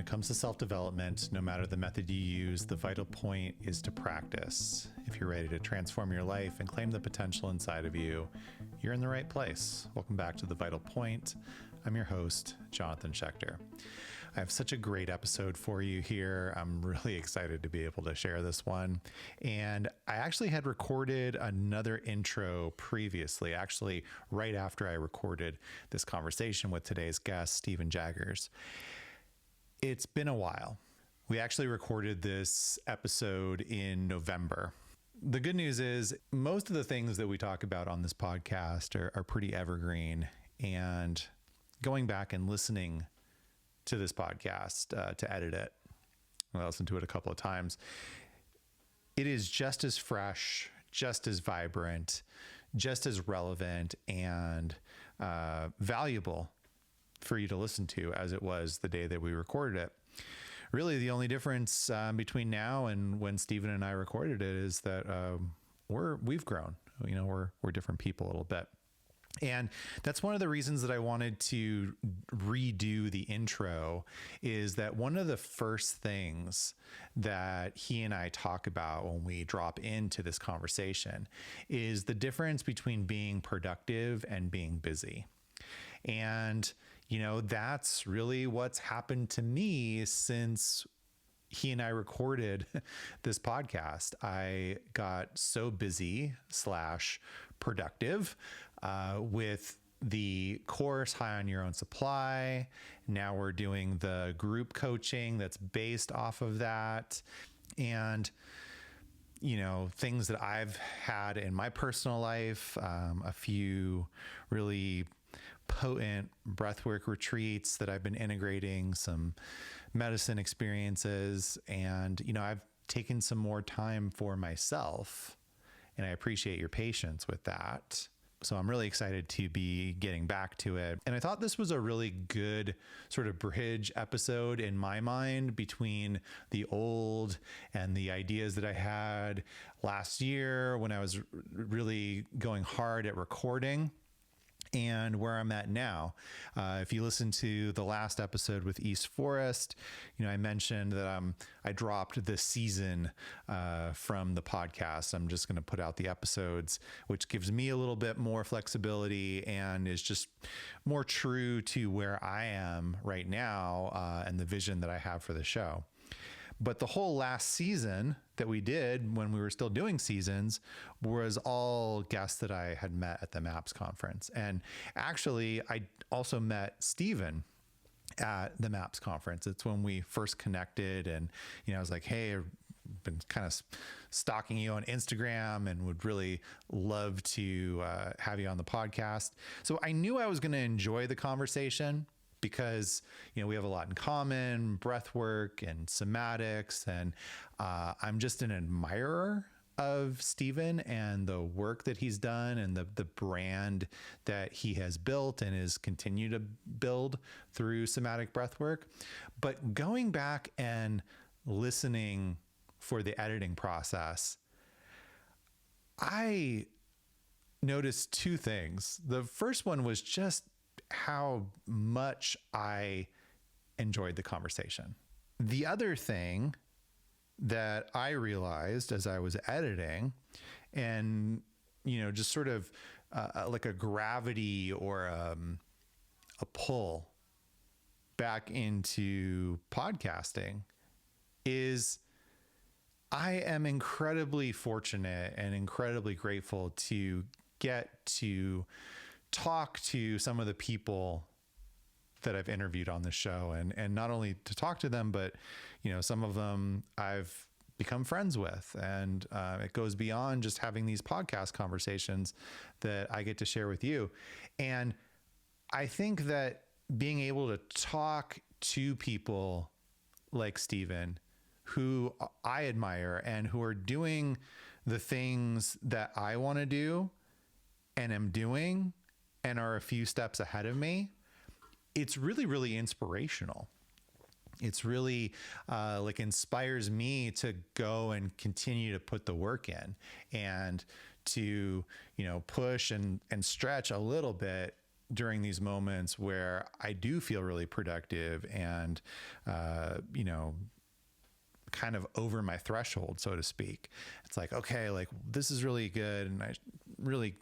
it comes to self-development, no matter the method you use, the vital point is to practice. If you're ready to transform your life and claim the potential inside of you, you're in the right place. Welcome back to The Vital Point. I'm your host, Jonathan Schecter. I have such a great episode for you here. I'm really excited to be able to share this one. And I actually had recorded another intro previously, actually right after I recorded this conversation with today's guest, Stephen Jaggers. It's been a while. We actually recorded this episode in November. The good news is most of the things that we talk about on this podcast are pretty evergreen. And going back and listening to this podcast to edit it, I listened to it a couple of times, it is just as fresh, just as vibrant, just as relevant and valuable for you to listen to as it was the day that we recorded it. Really, the only difference between now and when Stephen and I recorded it is that we've grown. You know, we're different people a little bit. And that's one of the reasons that I wanted to redo the intro, is that one of the first things that he and I talk about when we drop into this conversation is the difference between being productive and being busy. And, you know, that's really what's happened to me since he and I recorded this podcast. I got so busy / productive with the course High on Your Own Supply. Now we're doing the group coaching that's based off of that. And, you know, things that I've had in my personal life, a few really potent breathwork retreats that I've been integrating, some medicine experiences, and, you know, I've taken some more time for myself, and I appreciate your patience with that. So I'm really excited to be getting back to it. And I thought this was a really good sort of bridge episode in my mind between the old and the ideas that I had last year when I was really going hard at recording, and where I'm at now. If you listen to the last episode with East Forest, you know, I mentioned that I dropped the season from the podcast. I'm just going to put out the episodes, which gives me a little bit more flexibility and is just more true to where I am right now and the vision that I have for the show. But the whole last season that we did when we were still doing seasons was all guests that I had met at the MAPS conference. And actually, I also met Stephen at the MAPS conference. It's when we first connected, and, you know, I was like, hey, I've been kind of stalking you on Instagram and would really love to have you on the podcast. So I knew I was going to enjoy the conversation, because, you know, we have a lot in common, breath work and somatics. And I'm just an admirer of Stephen and the work that he's done and the brand that he has built and is continue to build through somatic breath work. But going back and listening for the editing process, I noticed two things. The first one was just how much I enjoyed the conversation. The other thing that I realized as I was editing, and, you know, just sort of like a gravity or a pull back into podcasting, is I am incredibly fortunate and incredibly grateful to get to talk to some of the people that I've interviewed on the show, and not only to talk to them, but, you know, some of them I've become friends with, and it goes beyond just having these podcast conversations that I get to share with you. And I think that being able to talk to people like Stephen, who I admire and who are doing the things that I want to do and am doing and are a few steps ahead of me, it's really, really inspirational. It's really like inspires me to go and continue to put the work in and to, you know, push and stretch a little bit during these moments where I do feel really productive and, kind of over my threshold, so to speak. It's like, okay, like this is really good. And I really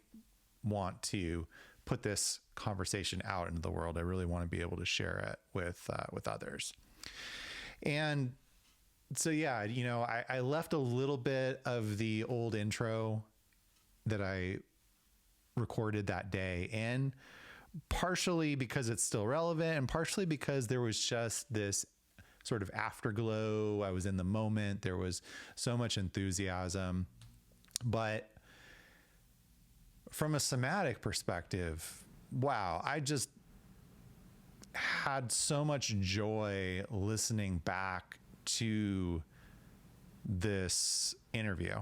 want to put this conversation out into the world. I really want to be able to share it with others. And so, yeah, I left a little bit of the old intro that I recorded that day in, partially because it's still relevant and partially because there was just this sort of afterglow. I was in the moment. There was so much enthusiasm. But from a somatic perspective, wow, I just had so much joy listening back to this interview.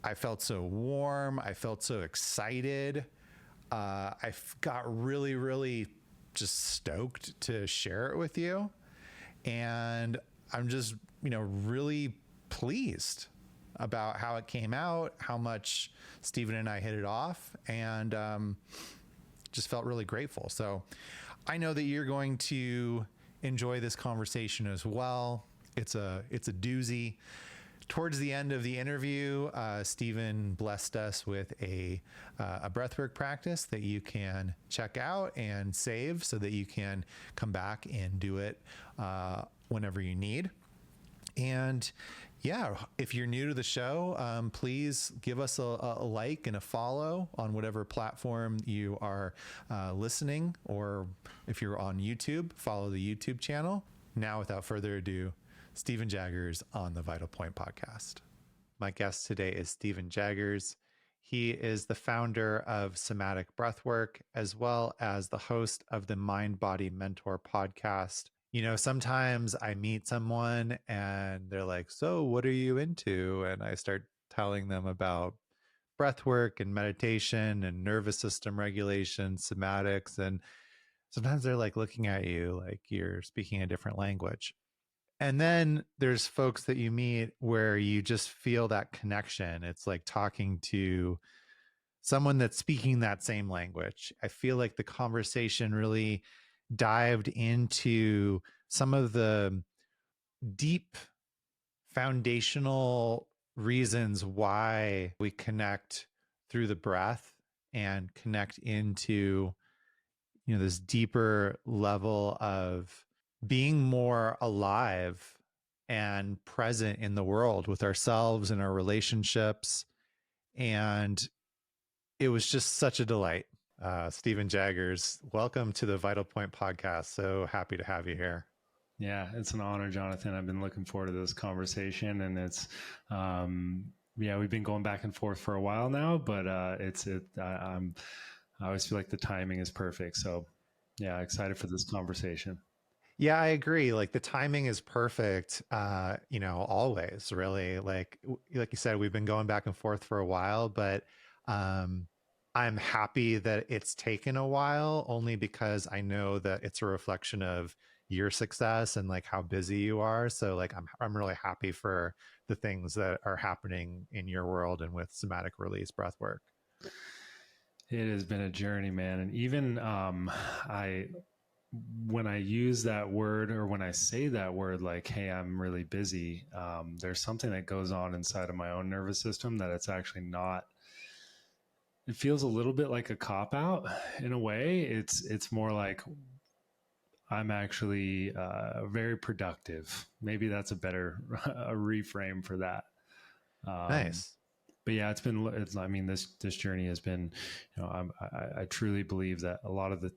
I felt so warm. I felt so excited. I got really, really just stoked to share it with you. And I'm just, really pleased about how it came out, how much Stephen and I hit it off, and just felt really grateful. So I know that you're going to enjoy this conversation as well. It's a doozy. Towards the end of the interview, Stephen blessed us with a breathwork practice that you can check out and save so that you can come back and do it whenever you need. And yeah, if you're new to the show, please give us a like and a follow on whatever platform you are listening, or if you're on YouTube, follow the YouTube channel. Now, without further ado, Stephen Jaggers on the Vital Point podcast. My guest today is Stephen Jaggers. He is the founder of Somatic Breathwork, as well as the host of the Mind Body Mentor podcast. Sometimes I meet someone and they're like, so what are you into? And I start telling them about breathwork and meditation and nervous system regulation, somatics. And sometimes they're like looking at you like you're speaking a different language. And then there's folks that you meet where you just feel that connection. It's like talking to someone that's speaking that same language. I feel like the conversation really dived into some of the deep foundational reasons why we connect through the breath and connect into, this deeper level of being more alive and present in the world with ourselves and our relationships. And it was just such a delight. Stephen Jaggers, welcome to the Vital Point podcast. So happy to have you here. Yeah, it's an honor, Jonathan. I've been looking forward to this conversation, and it's, we've been going back and forth for a while now, but I always feel like the timing is perfect. So yeah, excited for this conversation. Yeah, I agree. Like the timing is perfect. Always really like you said, we've been going back and forth for a while, but I'm happy that it's taken a while only because I know that it's a reflection of your success and like how busy you are. So like, I'm really happy for the things that are happening in your world and with somatic release breathwork. It has been a journey, man. And even, when I use that word, or when I say that word, like, hey, I'm really busy, there's something that goes on inside of my own nervous system that it's actually not. It feels a little bit like a cop out in a way. It's more like I'm actually very productive. Maybe that's a better a reframe for that. Nice. But yeah, this journey has been, I truly believe that a lot of the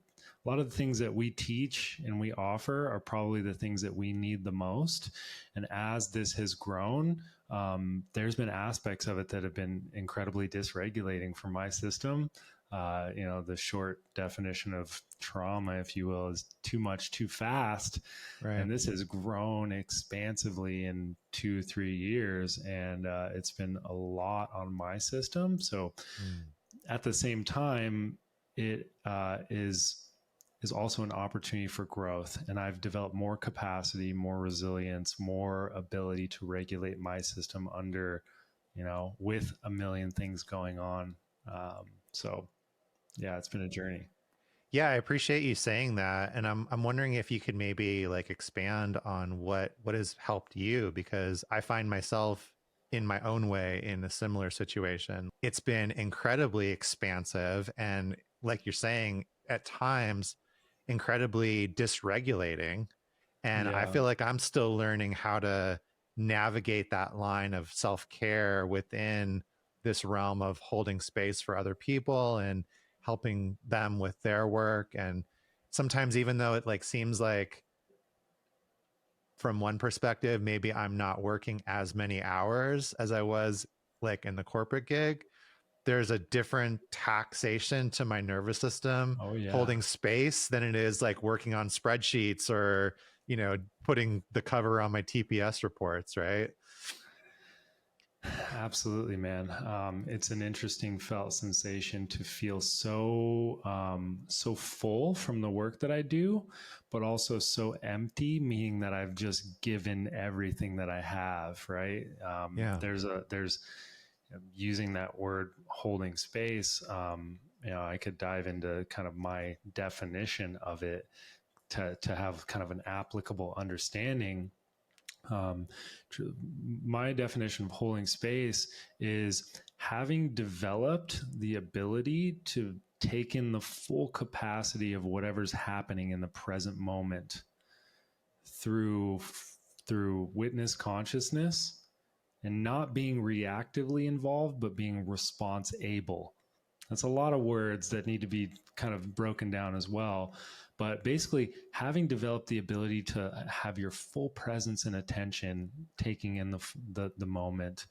things that we teach and we offer are probably the things that we need the most. And as this has grown, there's been aspects of it that have been incredibly dysregulating for my system. The short definition of trauma, if you will, is too much, too fast. Right. And this has grown expansively in 2-3 years. And it's been a lot on my system. So at the same time, it is also an opportunity for growth. And I've developed more capacity, more resilience, more ability to regulate my system under, with a million things going on. So Yeah, it's been a journey. Yeah, I appreciate you saying that, and I'm wondering if you could maybe like expand on what has helped you, because I find myself in my own way in a similar situation. It's been incredibly expansive and, like you're saying, at times incredibly dysregulating, and I Yeah. feel like I'm still learning how to navigate that line of self-care within this realm of holding space for other people and helping them with their work. And sometimes, even though it like seems like from one perspective maybe I'm not working as many hours as I was like in the corporate gig, there's a different taxation to my nervous system Oh yeah. holding space than it is like working on spreadsheets or, putting the cover on my TPS reports, right? Absolutely, man. It's an interesting felt sensation to feel so full from the work that I do, but also so empty, meaning that I've just given everything that I have. Right? Yeah. There's using that word holding space. I could dive into kind of my definition of it to have kind of an applicable understanding. um, my definition of holding space is having developed the ability to take in the full capacity of whatever's happening in the present moment through witness consciousness, and not being reactively involved but being response able. That's a lot of words that need to be kind of broken down as well. But basically, having developed the ability to have your full presence and attention taking in the moment,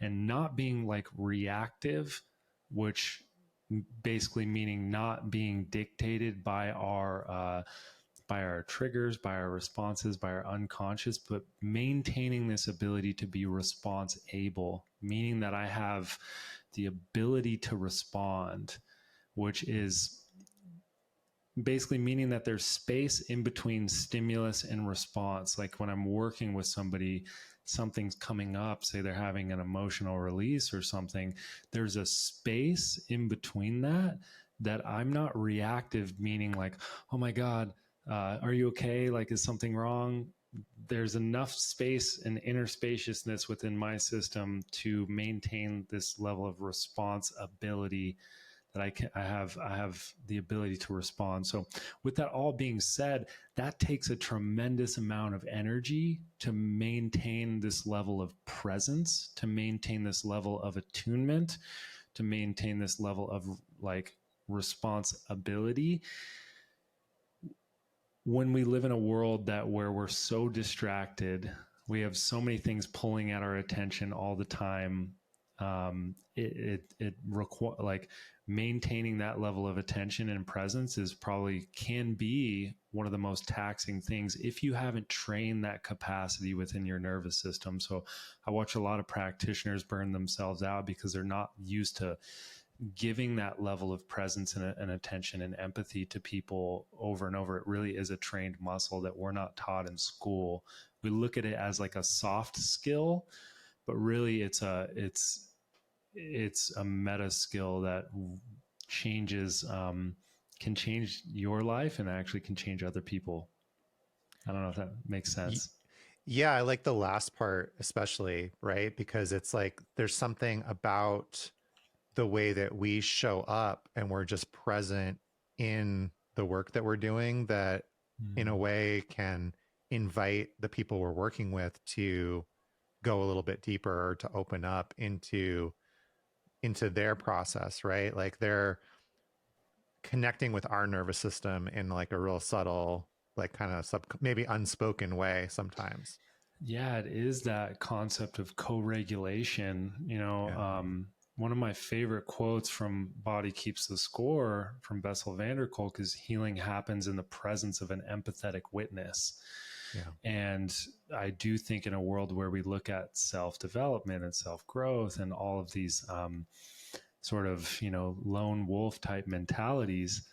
and not being like reactive, which basically meaning not being dictated by our triggers, by our responses, by our unconscious, but maintaining this ability to be response able, meaning that I have the ability to respond, which is basically meaning that there's space in between stimulus and response. Like when I'm working with somebody, something's coming up, say they're having an emotional release or something, there's a space in between that I'm not reactive, meaning like, oh my God, are you okay? Like, is something wrong? There's enough space and inner spaciousness within my system to maintain this level of responsibility that I have the ability to respond. So with that all being said, that takes a tremendous amount of energy to maintain this level of presence, to maintain this level of attunement, to maintain this level of like responsibility when we live in a world that where we're so distracted, we have so many things pulling at our attention all the time. It require like maintaining that level of attention and presence is probably can be one of the most taxing things if you haven't trained that capacity within your nervous system. So I watch a lot of practitioners burn themselves out because they're not used to giving that level of presence and attention and empathy to people over and over. It really is a trained muscle that we're not taught in school. We look at it as like a soft skill, but really it's a meta skill that changes, can change your life and actually can change other people. I don't know if that makes sense. Yeah, I like the last part especially, right? Because it's like there's something about the way that we show up and we're just present in the work that we're doing that in a Mm. way can invite the people we're working with to go a little bit deeper or to open up into their process, right? Like they're connecting with our nervous system in like a real subtle, like kind of maybe unspoken way sometimes. Yeah, it is that concept of co-regulation. Yeah. One of my favorite quotes from Body Keeps the Score from Bessel van der Kolk is healing happens in the presence of an empathetic witness. Yeah. And I do think in a world where we look at self-development and self-growth and all of these sort of, lone wolf type mentalities,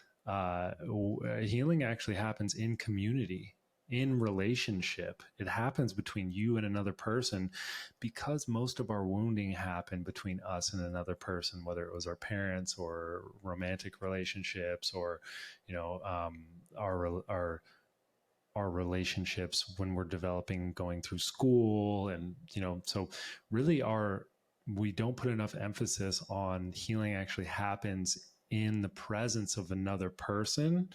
healing actually happens in community. in relationship. It happens between you and another person, because most of our wounding happened between us and another person, whether it was our parents or romantic relationships, or, you know, our relationships when we're developing, going through school. And, you know, so really we don't put enough emphasis on healing actually happens in the presence of another person.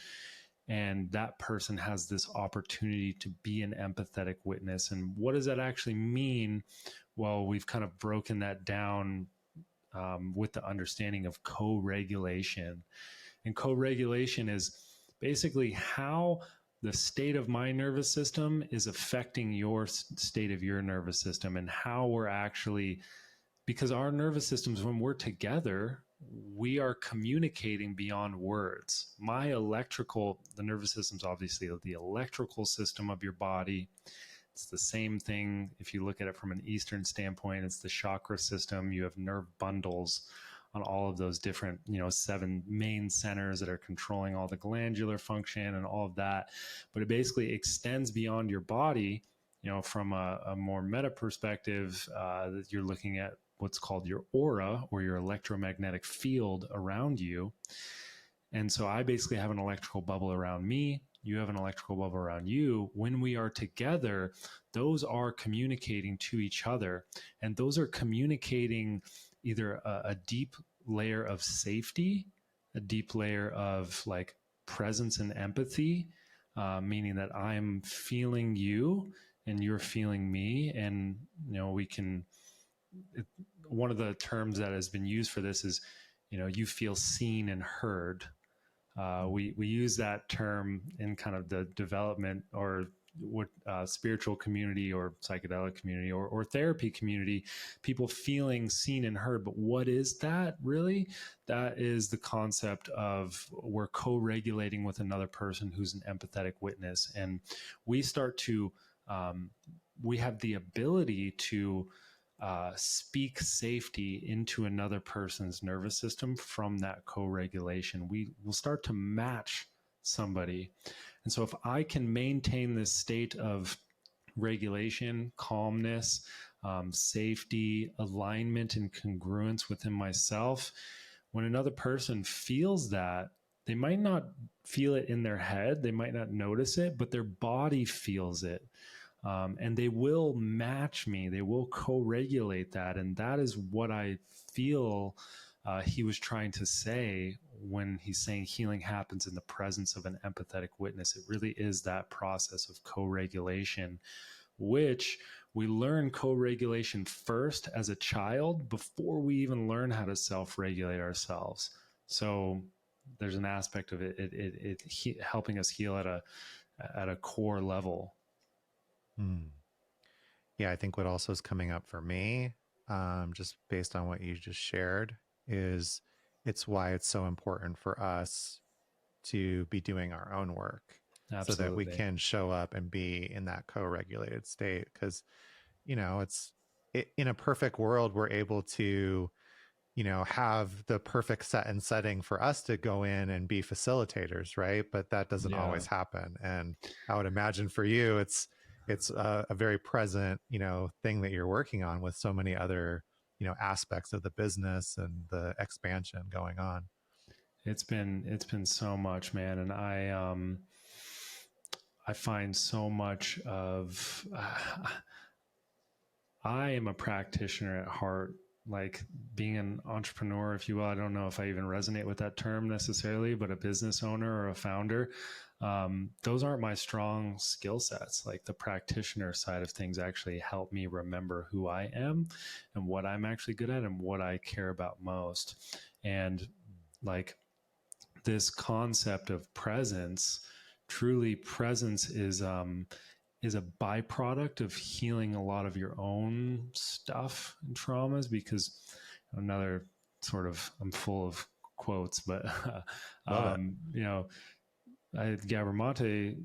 And that person has this opportunity to be an empathetic witness. And what does that actually mean? Well, we've kind of broken that down with the understanding of co-regulation. And co-regulation is basically how the state of my nervous system is affecting your state of your nervous system, and how we're actually, because our nervous systems, when we're together, we are communicating beyond words. The nervous system's obviously the electrical system of your body. It's the same thing if you look at it from an Eastern standpoint. It's the chakra system. You have nerve bundles on all of those different, 7 main centers that are controlling all the glandular function and all of that. But it basically extends beyond your body, from a more meta perspective, that you're looking at what's called your aura, or your electromagnetic field around you. And so I basically have an electrical bubble around me. You have an electrical bubble around you. When we are together, those are communicating to each other. And those are communicating either a deep layer of safety, a deep layer of like presence and empathy, meaning that I'm feeling you and you're feeling me. And, one of the terms that has been used for this is, you feel seen and heard. We use that term in kind of the development or what spiritual community or psychedelic community or therapy community, people feeling seen and heard. But what is that really? That is the concept of we're co-regulating with another person who's an empathetic witness. And we start to, we have the ability to speak safety into another person's nervous system from that co-regulation. We will start to match somebody. And so if I can maintain this state of regulation, calmness, safety, alignment, and congruence within myself, when another person feels that, they might not feel it in their head, they might not notice it, but their body feels it. And they will match me. They will co-regulate that. And that is what I feel he was trying to say when he's saying healing happens in the presence of an empathetic witness. It really is that process of co-regulation, which we learn co-regulation first as a child before we even learn how to self-regulate ourselves. So there's an aspect of it helping us heal at a core level. Yeah, I think what also is coming up for me, just based on what you just shared, is it's why it's so important for us to be doing our own work. Absolutely. So that we can show up and be in that co-regulated state. Because, in a perfect world, we're able to, have the perfect set and setting for us to go in and be facilitators, right? But that doesn't always happen. And I would imagine for you, it's a very present, thing that you're working on with so many other, aspects of the business and the expansion going on. It's been so much, man. And I find so much of, I am a practitioner at heart, like being an entrepreneur, if you will. I don't know if I even resonate with that term necessarily, but a business owner or a founder, those aren't my strong skill sets. Like the practitioner side of things actually help me remember who I am and what I'm actually good at and what I care about most. And like this concept of presence, truly presence is a byproduct of healing a lot of your own stuff and traumas. Because another sort of, I'm full of quotes, but Gabor Mate,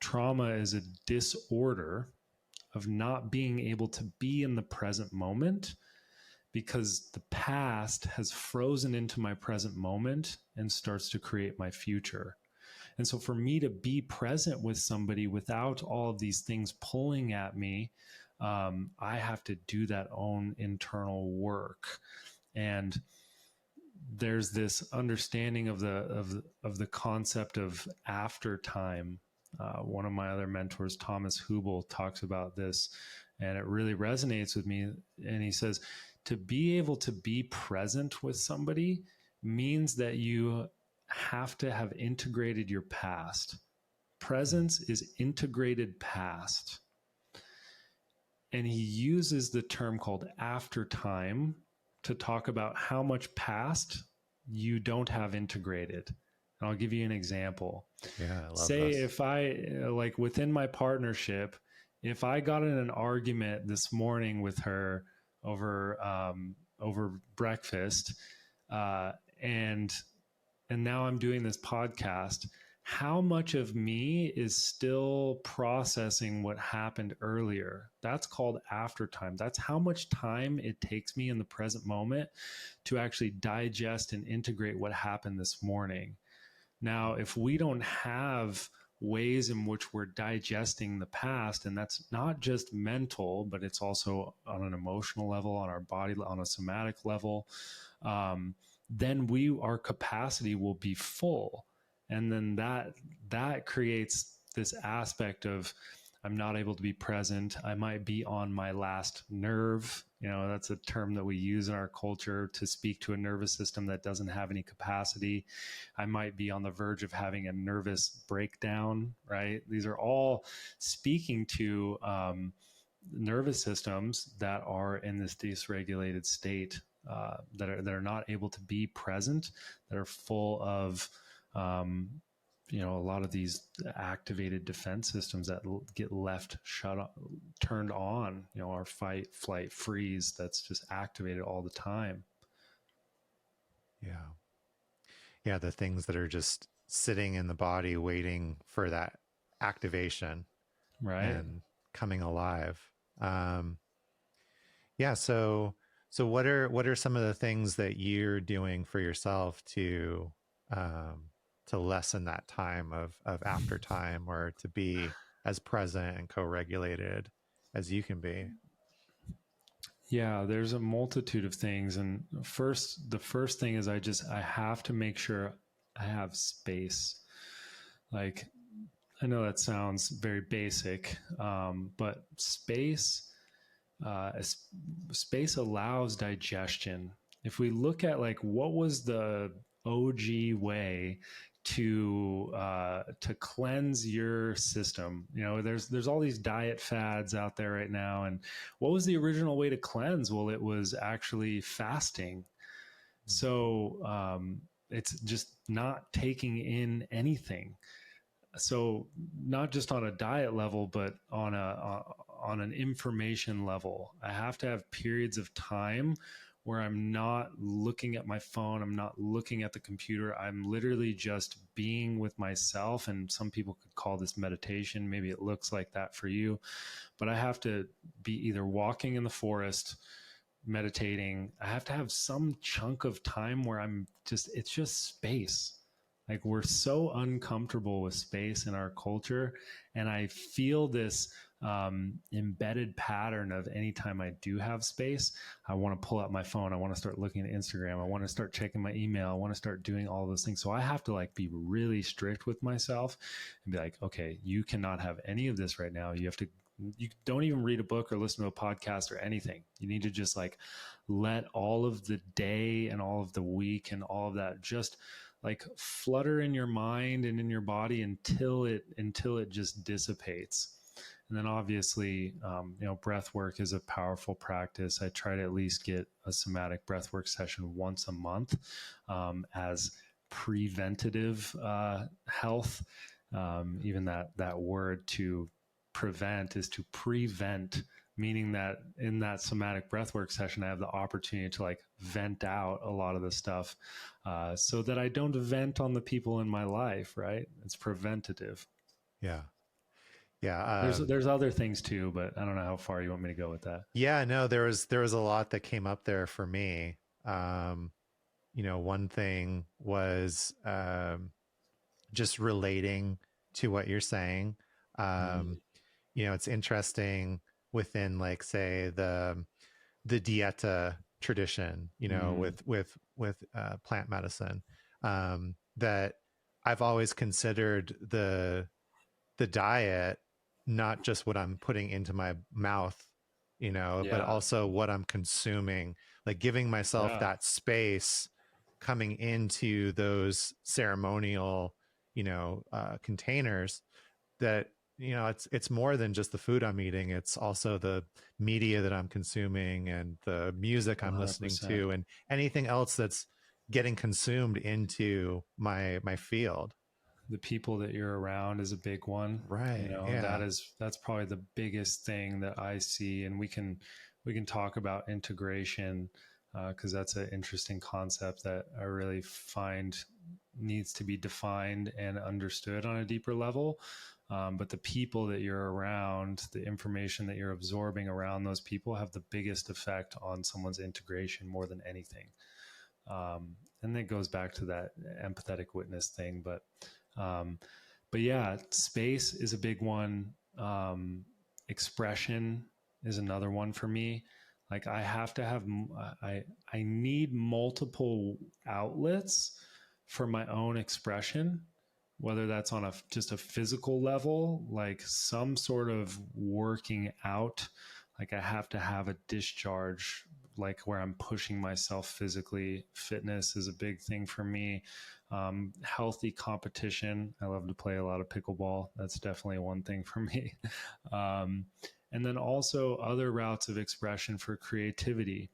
trauma is a disorder of not being able to be in the present moment, because the past has frozen into my present moment and starts to create my future. And so for me to be present with somebody without all of these things pulling at me, I have to do that own internal work. And there's this understanding of the concept of after time. One of my other mentors, Thomas Hubel, talks about this, and it really resonates with me. And he says, to be able to be present with somebody means that you have to have integrated your past. Presence is integrated past. And he uses the term called after time to talk about how much past you don't have integrated. And I'll give you an example. Yeah, I love Say this. if I, like within my partnership, if I got in an argument this morning with her over breakfast, and now I'm doing this podcast, how much of me is still processing what happened earlier? That's called aftertime. That's how much time it takes me in the present moment to actually digest and integrate what happened this morning. Now, if we don't have ways in which we're digesting the past, and that's not just mental, but it's also on an emotional level, on our body, on a somatic level, then our capacity will be full. And then that creates this aspect of, I'm not able to be present. I might be on my last nerve. That's a term that we use in our culture to speak to a nervous system that doesn't have any capacity. I might be on the verge of having a nervous breakdown, right? These are all speaking to nervous systems that are in this dysregulated state, that are not able to be present, that are full of a lot of these activated defense systems that get left turned on, our fight, flight, freeze, that's just activated all the time. Yeah. Yeah, the things that are just sitting in the body waiting for that activation, Right. And coming alive. Yeah, so what are some of the things that you're doing for yourself to lessen that time of after time, or to be as present and co-regulated as you can be? Yeah, there's a multitude of things. And the first thing is I have to make sure I have space. Like, I know that sounds very basic, but space allows digestion. If we look at like what was the OG way to cleanse your system, there's all these diet fads out there right now, and what was the original way to cleanse? Well, it was actually fasting. So it's just not taking in anything. So not just on a diet level, but on an information level, I have to have periods of time where I'm not looking at my phone. I'm not looking at the computer. I'm literally just being with myself. And some people could call this meditation. Maybe it looks like that for you, but I have to be either walking in the forest, meditating. I have to have some chunk of time where it's just space. Like, we're so uncomfortable with space in our culture. And I feel this embedded pattern of anytime I do have space, I want to pull out my phone. I want to start looking at Instagram. I want to start checking my email. I want to start doing all those things. So I have to be really strict with myself and be like, okay, you cannot have any of this right now. You don't even read a book or listen to a podcast or anything. You need to just let all of the day and all of the week and all of that just flutter in your mind and in your body until it just dissipates. And then obviously, breath work is a powerful practice. I try to at least get a somatic breath work session once a month as preventative health. Even that word to prevent is to prevent, meaning that in that somatic breathwork session, I have the opportunity to vent out a lot of the stuff so that I don't vent on the people in my life, right? It's preventative. Yeah. Yeah. There's other things too, but I don't know how far you want me to go with that. Yeah, no, there was a lot that came up there for me. One thing was, just relating to what you're saying. Mm, Um, it's interesting within, like, say, the dieta tradition, mm, with plant medicine, that I've always considered the diet not just what I'm putting into my mouth, but yeah, also what I'm consuming, like giving myself yeah. that space coming into those ceremonial, containers, that it's more than just the food I'm eating. It's also the media that I'm consuming and the music I'm listening 100%. to and anything else that's getting consumed into my field. The people that you're around is a big one. You Right. know, Yeah. that's probably the biggest thing that I see. And we can talk about integration, because that's an interesting concept that I really find needs to be defined and understood on a deeper level. But the people that you're around, the information that you're absorbing around those people have the biggest effect on someone's integration more than anything. And that goes back to that empathetic witness thing. Um, but yeah, space is a big one. Expression is another one for me. Like I have to have, I need multiple outlets for my own expression, whether that's on just a physical level, like some sort of working out. Like I have to have a discharge, like where I'm pushing myself physically. Fitness is a big thing for me. Healthy competition. I love to play a lot of pickleball. That's definitely one thing for me. um, and then also other routes of expression for creativity.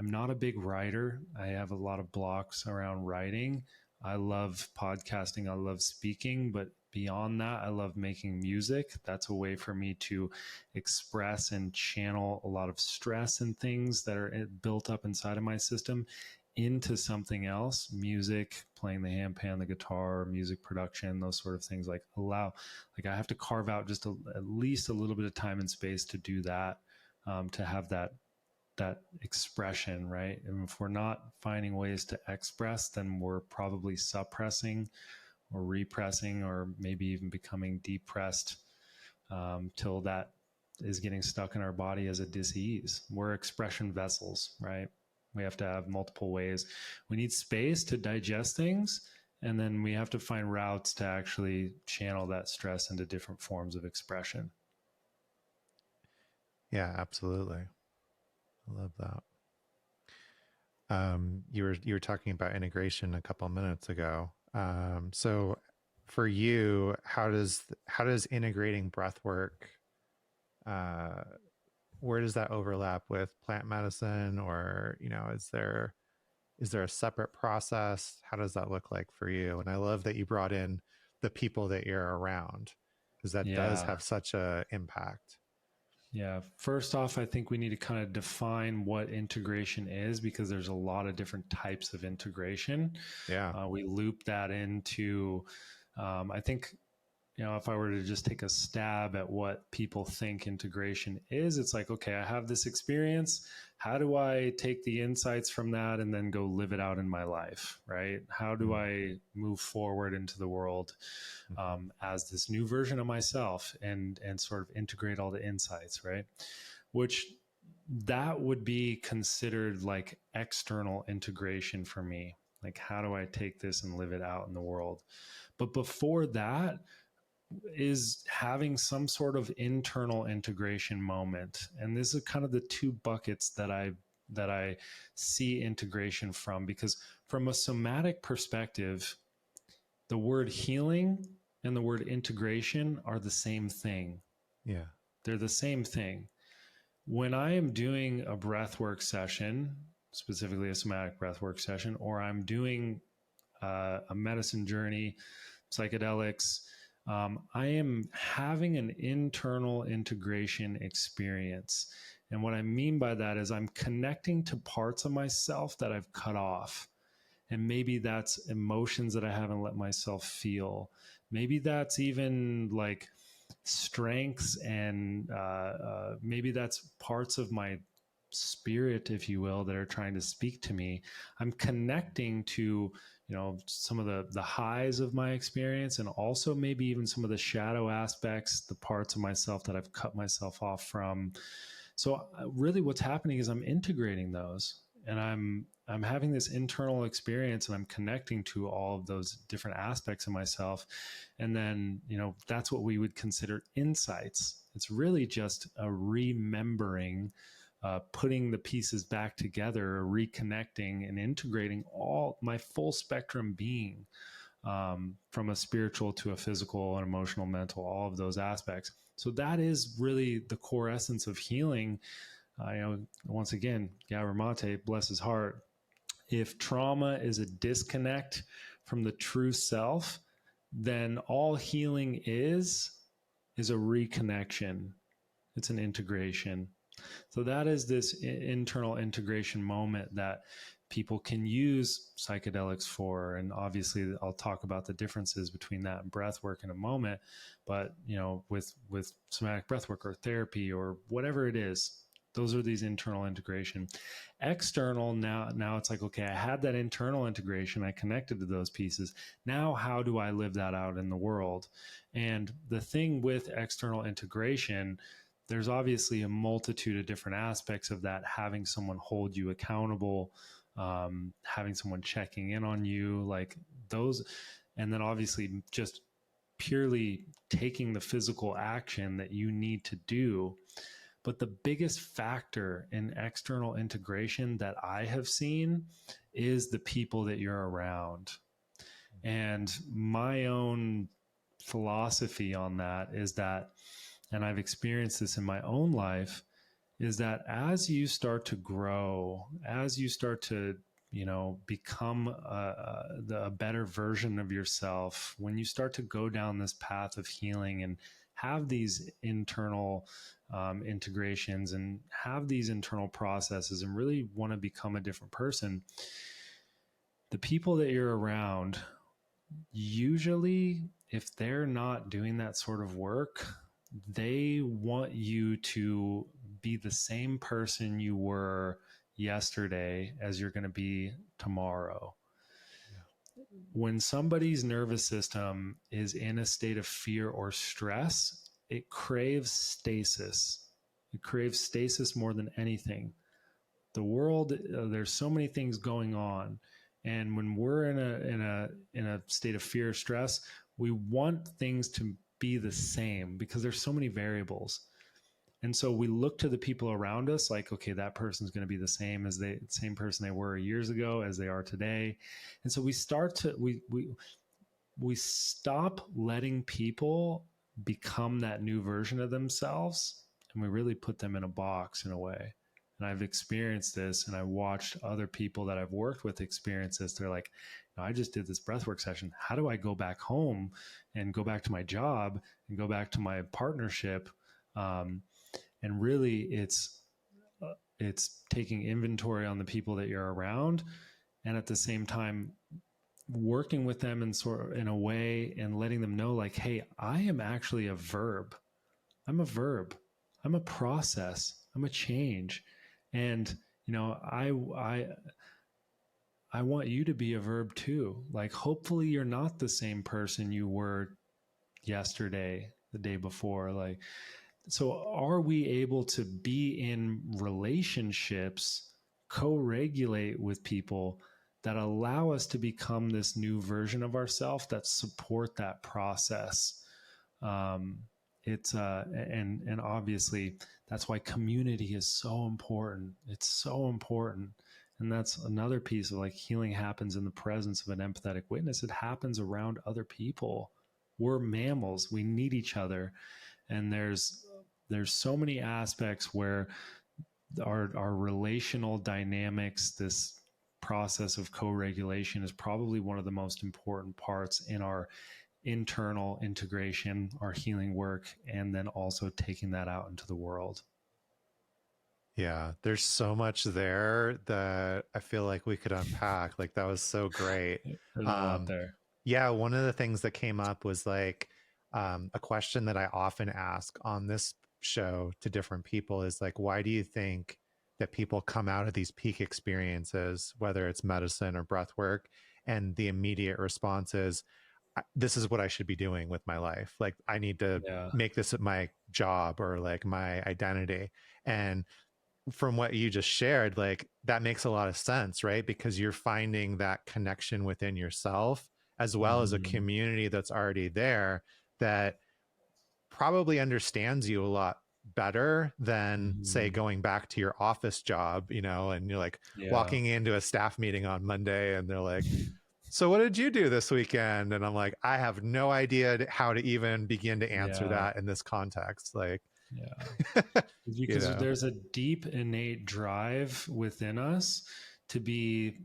I'm not a big writer. I have a lot of blocks around writing. I love podcasting. I love speaking, but beyond that, I love making music. That's a way for me to express and channel a lot of stress and things that are built up inside of my system into something else. Music, playing the handpan, the guitar, music production, those sort of things, like I have to carve out just at least a little bit of time and space to do that, to have that expression, right? And if we're not finding ways to express, then we're probably suppressing or repressing or maybe even becoming depressed, till that is getting stuck in our body as a disease. We're expression vessels, right? We have to have multiple ways. We need space to digest things, and then we have to find routes to actually channel that stress into different forms of expression. Yeah, absolutely. I love that. You were talking about integration a couple minutes ago. So for you, how does integrating breath work, uh, where does that overlap with plant medicine, or is there a separate process? How does that look like for you? And I love that you brought in the people that you're around, because that does Yeah. have such a impact. Yeah. First off, I think we need to kind of define what integration is, because there's a lot of different types of integration. Yeah. We loop that into, I think, if I were to just take a stab at what people think integration is, it's like, okay, I have this experience. How do I take the insights from that and then go live it out in my life, right? How do Mm-hmm. I move forward into the world, Mm-hmm. as this new version of myself, and sort of integrate all the insights, right? Which that would be considered like external integration for me. Like, how do I take this and live it out in the world? But before that, is having some sort of internal integration moment. And this is kind of the two buckets that I see integration from, because from a somatic perspective, the word healing and the word integration are the same thing. Yeah. They're the same thing. When I am doing a breathwork session, specifically a somatic breathwork session, or I'm doing a medicine journey, psychedelics, I am having an internal integration experience. And what I mean by that is I'm connecting to parts of myself that I've cut off. And maybe that's emotions that I haven't let myself feel. Maybe that's even like strengths, and maybe that's parts of my spirit, if you will, that are trying to speak to me. I'm connecting to, some of the highs of my experience, and also maybe even some of the shadow aspects, the parts of myself that I've cut myself off from. So really what's happening is I'm integrating those, and I'm having this internal experience, and I'm connecting to all of those different aspects of myself. And then, that's what we would consider insights. It's really just a remembering, putting the pieces back together, reconnecting and integrating all my full spectrum being, from a spiritual to a physical and emotional, mental, all of those aspects. So that is really the core essence of healing. Once again, Gabor Mate, bless his heart. If trauma is a disconnect from the true self, then all healing is a reconnection. It's an integration. So that is this internal integration moment that people can use psychedelics for. And obviously I'll talk about the differences between that and breath work in a moment. But, with somatic breathwork or therapy or whatever it is, those are these internal integration. External, now it's like, okay, I had that internal integration. I connected to those pieces. Now, how do I live that out in the world? And the thing with external integration, there's obviously a multitude of different aspects of that. Having someone hold you accountable, having someone checking in on you, like those, and then obviously just purely taking the physical action that you need to do. But the biggest factor in external integration that I have seen is the people that you're around. And my own philosophy on that is that, and I've experienced this in my own life, is that as you start to grow, as you start to, become a better version of yourself, when you start to go down this path of healing and have these internal integrations and have these internal processes and really want to become a different person, the people that you're around, usually, if they're not doing that sort of work, they want you to be the same person you were yesterday as you're going to be tomorrow. Yeah. When somebody's nervous system is in a state of fear or stress, it craves stasis. It craves stasis more than anything. The world, there's so many things going on, and when we're in a state of fear or stress, we want things to be the same because there's so many variables. And so we look to the people around us like, okay, that person's going to be the same person they were years ago as they are today. And so we stop letting people become that new version of themselves, and we really put them in a box in a way. And I've experienced this, and I watched other people that I've worked with experience this. They're like, I just did this breathwork session. How do I go back home and go back to my job and go back to my partnership? And really, it's taking inventory on the people that you're around, and at the same time, working with them in a way and letting them know, like, hey, I am actually a verb. I'm a verb. I'm a process. I'm a change. And, I want you to be a verb too. Like, hopefully you're not the same person you were yesterday, the day before. Like, so are we able to be in relationships, co-regulate with people that allow us to become this new version of ourselves that support that process? And obviously that's why community is so important. It's so important. And that's another piece of, like, healing happens in the presence of an empathetic witness. It happens around other people. We're mammals. We need each other. And there's so many aspects where our relational dynamics, this process of co-regulation, is probably one of the most important parts in our internal integration, our healing work, and then also taking that out into the world. Yeah, there's so much there that I feel like we could unpack. Like, that was so great. There's a lot there. Yeah, one of the things that came up was like a question that I often ask on this show to different people is like, why do you think that people come out of these peak experiences, whether it's medicine or breath work, and the immediate response is, this is what I should be doing with my life. Like, I need to Yeah. make this my job or like my identity. And from what you just shared, like that makes a lot of sense, right? Because you're finding that connection within yourself as well as a Mm-hmm. community that's already there that probably understands you a lot better than, say, Mm-hmm. going back to your office job, and you're like Yeah. walking into a staff meeting on Monday and they're like, so what did you do this weekend? And I'm like, I have no idea how to even begin to answer Yeah. that in this context. Like, Yeah. you Because know, there's a deep innate drive within us to be,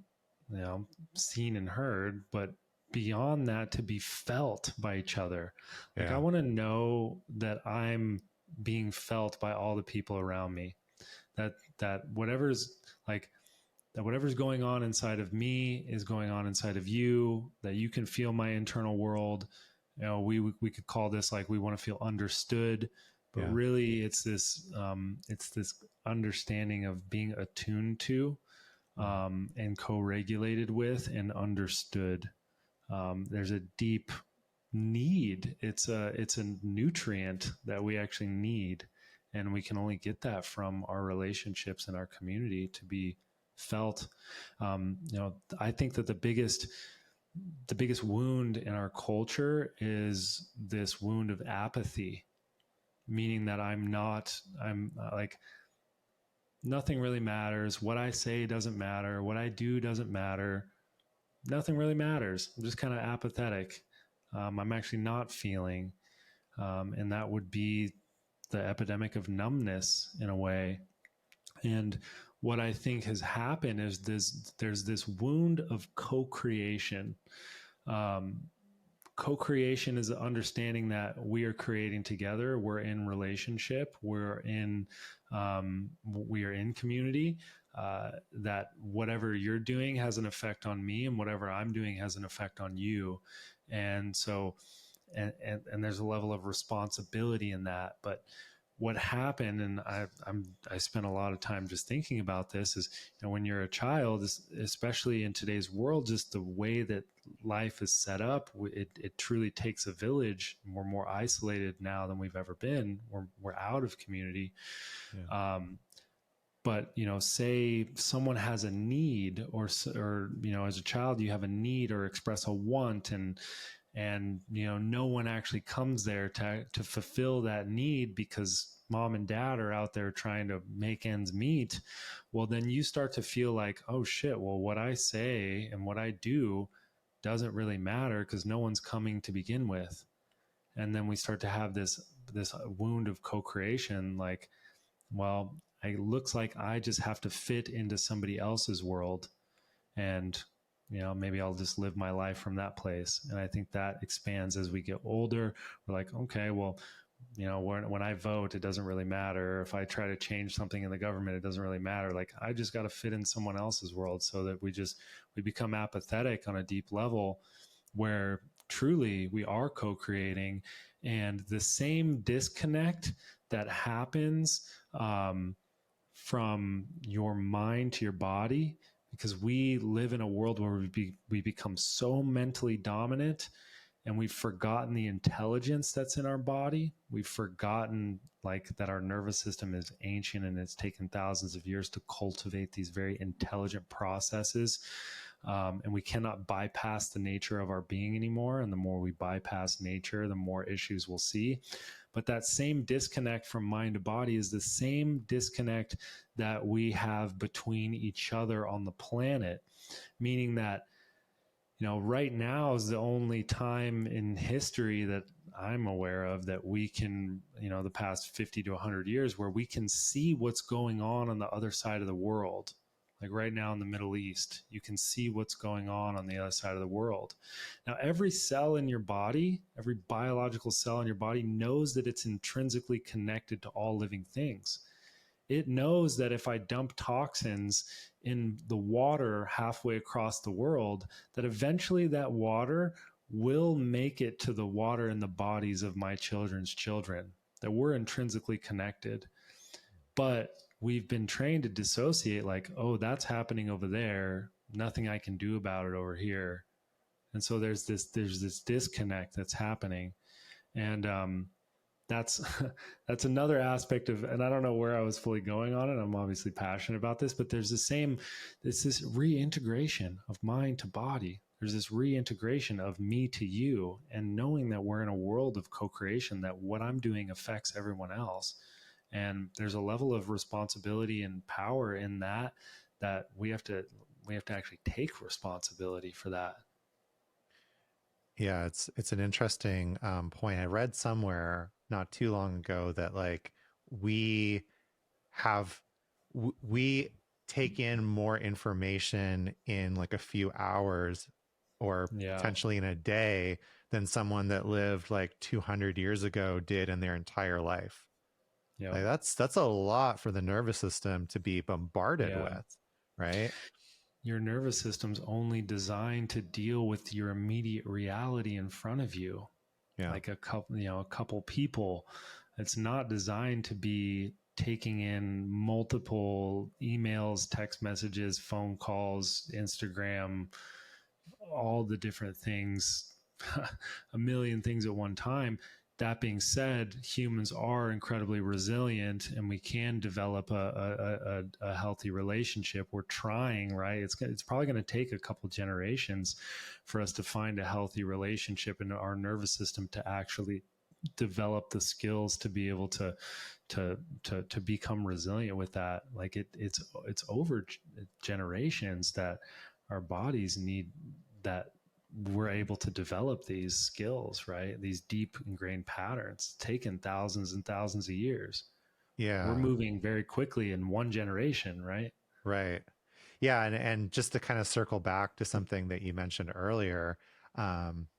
seen and heard, but beyond that, to be felt by each other. Like, I yeah, want to know that I'm being felt by all the people around me. That whatever's like that whatever's going on inside of me is going on inside of you. That you can feel my internal world. We could call this, like, we want to feel understood, but yeah, really it's this understanding of being attuned to, and co-regulated with and understood. There's a deep need. It's a nutrient that we actually need, and we can only get that from our relationships and our community to be felt. I think that the biggest wound in our culture is this wound of apathy, meaning that I'm like, nothing really matters. What I say doesn't matter. What I do doesn't matter. Nothing really matters. I'm just kind of apathetic. I'm actually not feeling. And that would be the epidemic of numbness in a way. And what I think has happened is there's this wound of co-creation. Um, Co-creation is the understanding that we are creating together. We're in relationship. We are in community. That whatever you're doing has an effect on me, and whatever I'm doing has an effect on you. And so, and there's a level of responsibility in that. But what happened, and I spent a lot of time just thinking about this, is, when you're a child, especially in today's world, just the way that life is set up, it truly takes a village. We're more isolated now than we've ever been. We're out of community. yeah, But say someone has a need, or as a child you have a need or express a want, and no one actually comes there to fulfill that need because mom and dad are out there trying to make ends meet. Well, then you start to feel like, oh shit, well, what I say and what I do doesn't really matter because no one's coming to begin with. And then we start to have this wound of co-creation, like, well, it looks like I just have to fit into somebody else's world, and maybe I'll just live my life from that place. And I think that expands as we get older. We're like, okay, well, when I vote, it doesn't really matter. If I try to change something in the government, it doesn't really matter. Like, I just got to fit in someone else's world, so that we become apathetic on a deep level, where truly we are co-creating. And the same disconnect that happens, from your mind to your body, because we live in a world where we become so mentally dominant, and we've forgotten the intelligence that's in our body. We've forgotten, like, that our nervous system is ancient, and it's taken thousands of years to cultivate these very intelligent processes. And we cannot bypass the nature of our being anymore. And the more we bypass nature, the more issues we'll see. But that same disconnect from mind to body is the same disconnect that we have between each other on the planet, meaning that, right now is the only time in history that I'm aware of that we can, the past 50 to 100 years, where we can see what's going on the other side of the world. Like right now in the Middle East, you can see what's going on the other side of the world. Now, every cell in your body, every biological cell in your body knows that it's intrinsically connected to all living things. It knows that if I dump toxins in the water halfway across the world, that eventually that water will make it to the water in the bodies of my children's children, that we're intrinsically connected. but we've been trained to dissociate, like, oh, that's happening over there, nothing I can do about it over here. And so there's this disconnect that's happening. And that's that's another aspect of, and I don't know where I was fully going on it. I'm obviously passionate about this, but there's this reintegration of mind to body. There's this reintegration of me to you, and knowing that we're in a world of co-creation, that what I'm doing affects everyone else. And there's a level of responsibility and power in that, that we have to actually take responsibility for that. Yeah, it's an interesting point. I read somewhere not too long ago that like we have we take in more information in like a few hours or Yeah. potentially in a day than someone that lived like 200 years ago did in their entire life. Yeah. Like that's a lot for the nervous system to be bombarded Yeah. with, right? Your nervous system's only designed to deal with your immediate reality in front of you, Yeah. like a couple people. It's not designed to be taking in multiple emails, text messages, phone calls, Instagram, all the different things, a million things at one time. That being said, humans are incredibly resilient, and we can develop a healthy relationship. We're trying, right? It's probably going to take a couple generations for us to find a healthy relationship in our nervous system to actually develop the skills to be able to become resilient with that. Like it's over generations that our bodies need, that we're able to develop these skills, right? These deep ingrained patterns, taken thousands and thousands of years. We're Yeah. moving very quickly in one generation, right? Right. Yeah, and just to kind of circle back to something that you mentioned earlier, um,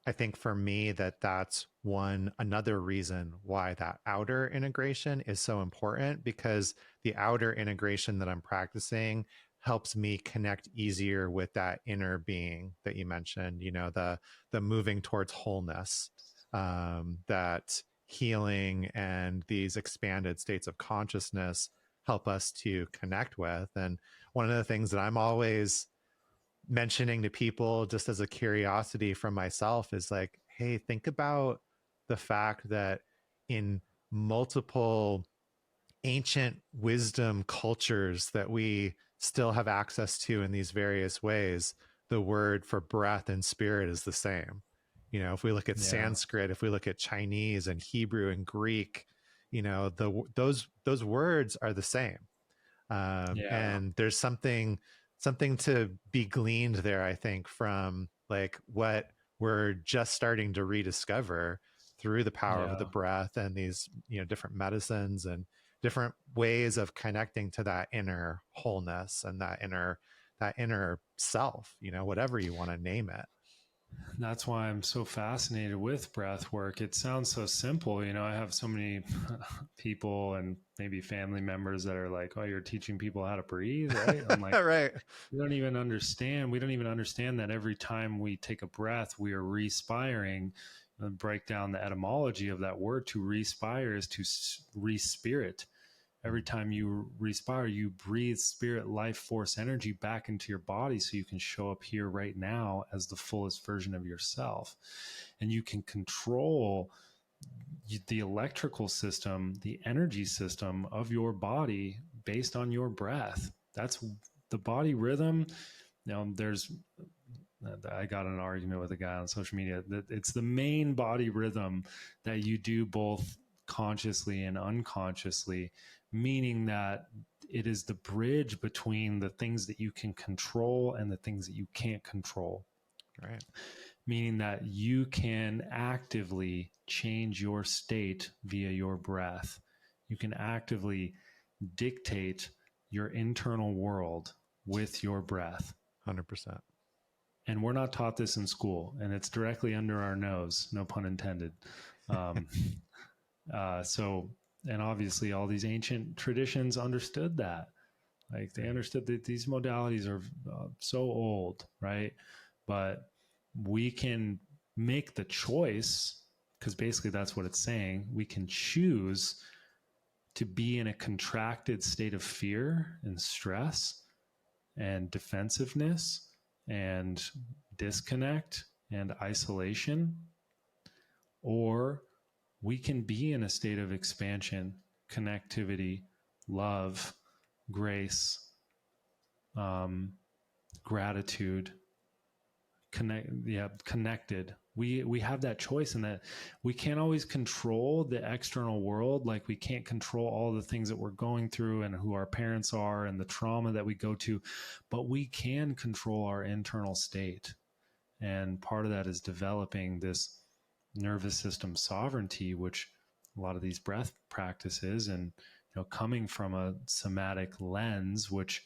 I think for me that's another reason why that outer integration is so important, because the outer integration that I'm practicing helps me connect easier with that inner being that you mentioned, the moving towards wholeness, that healing and these expanded states of consciousness help us to connect with. And one of the things that I'm always mentioning to people just as a curiosity from myself is like, hey, think about the fact that in multiple ancient wisdom cultures that we still have access to in these various ways, the word for breath and spirit is the same. If we look at Yeah. Sanskrit, if we look at Chinese and Hebrew and Greek, those words are the same. Yeah. And there's something to be gleaned there, I think, from like what we're just starting to rediscover through the power of the Yeah. breath and these different medicines and different ways of connecting to that inner wholeness and that inner self, whatever you want to name it. That's why I'm so fascinated with breath work. It sounds so simple. I have so many people and maybe family members that are like, oh, you're teaching people how to breathe, right? I'm like, Right. we don't even understand. We don't even understand that every time we take a breath, we are respiring. Break down the etymology of that word. To respire is to respirit. Every time you respire, you breathe spirit, life force, energy back into your body so you can show up here right now as the fullest version of yourself. And you can control the electrical system, the energy system of your body based on your breath. That's the body rhythm. I got in an argument with a guy on social media that it's the main body rhythm that you do both consciously and unconsciously, meaning that it is the bridge between the things that you can control and the things that you can't control. Right. Meaning that you can actively change your state via your breath. You can actively dictate your internal world with your breath. 100%. And we're not taught this in school, and it's directly under our nose, no pun intended. Um, and obviously all these ancient traditions understood that. Like they understood that these modalities are so old, right? But we can make the choice, because basically that's what it's saying. We can choose to be in a contracted state of fear and stress and defensiveness and disconnect and isolation, or we can be in a state of expansion, connectivity, love, grace, gratitude, connected. We have that choice, and that we can't always control the external world. Like, we can't control all the things that we're going through and who our parents are and the trauma that we go to, but we can control our internal state. And part of that is developing this nervous system sovereignty, which a lot of these breath practices, and coming from a somatic lens, which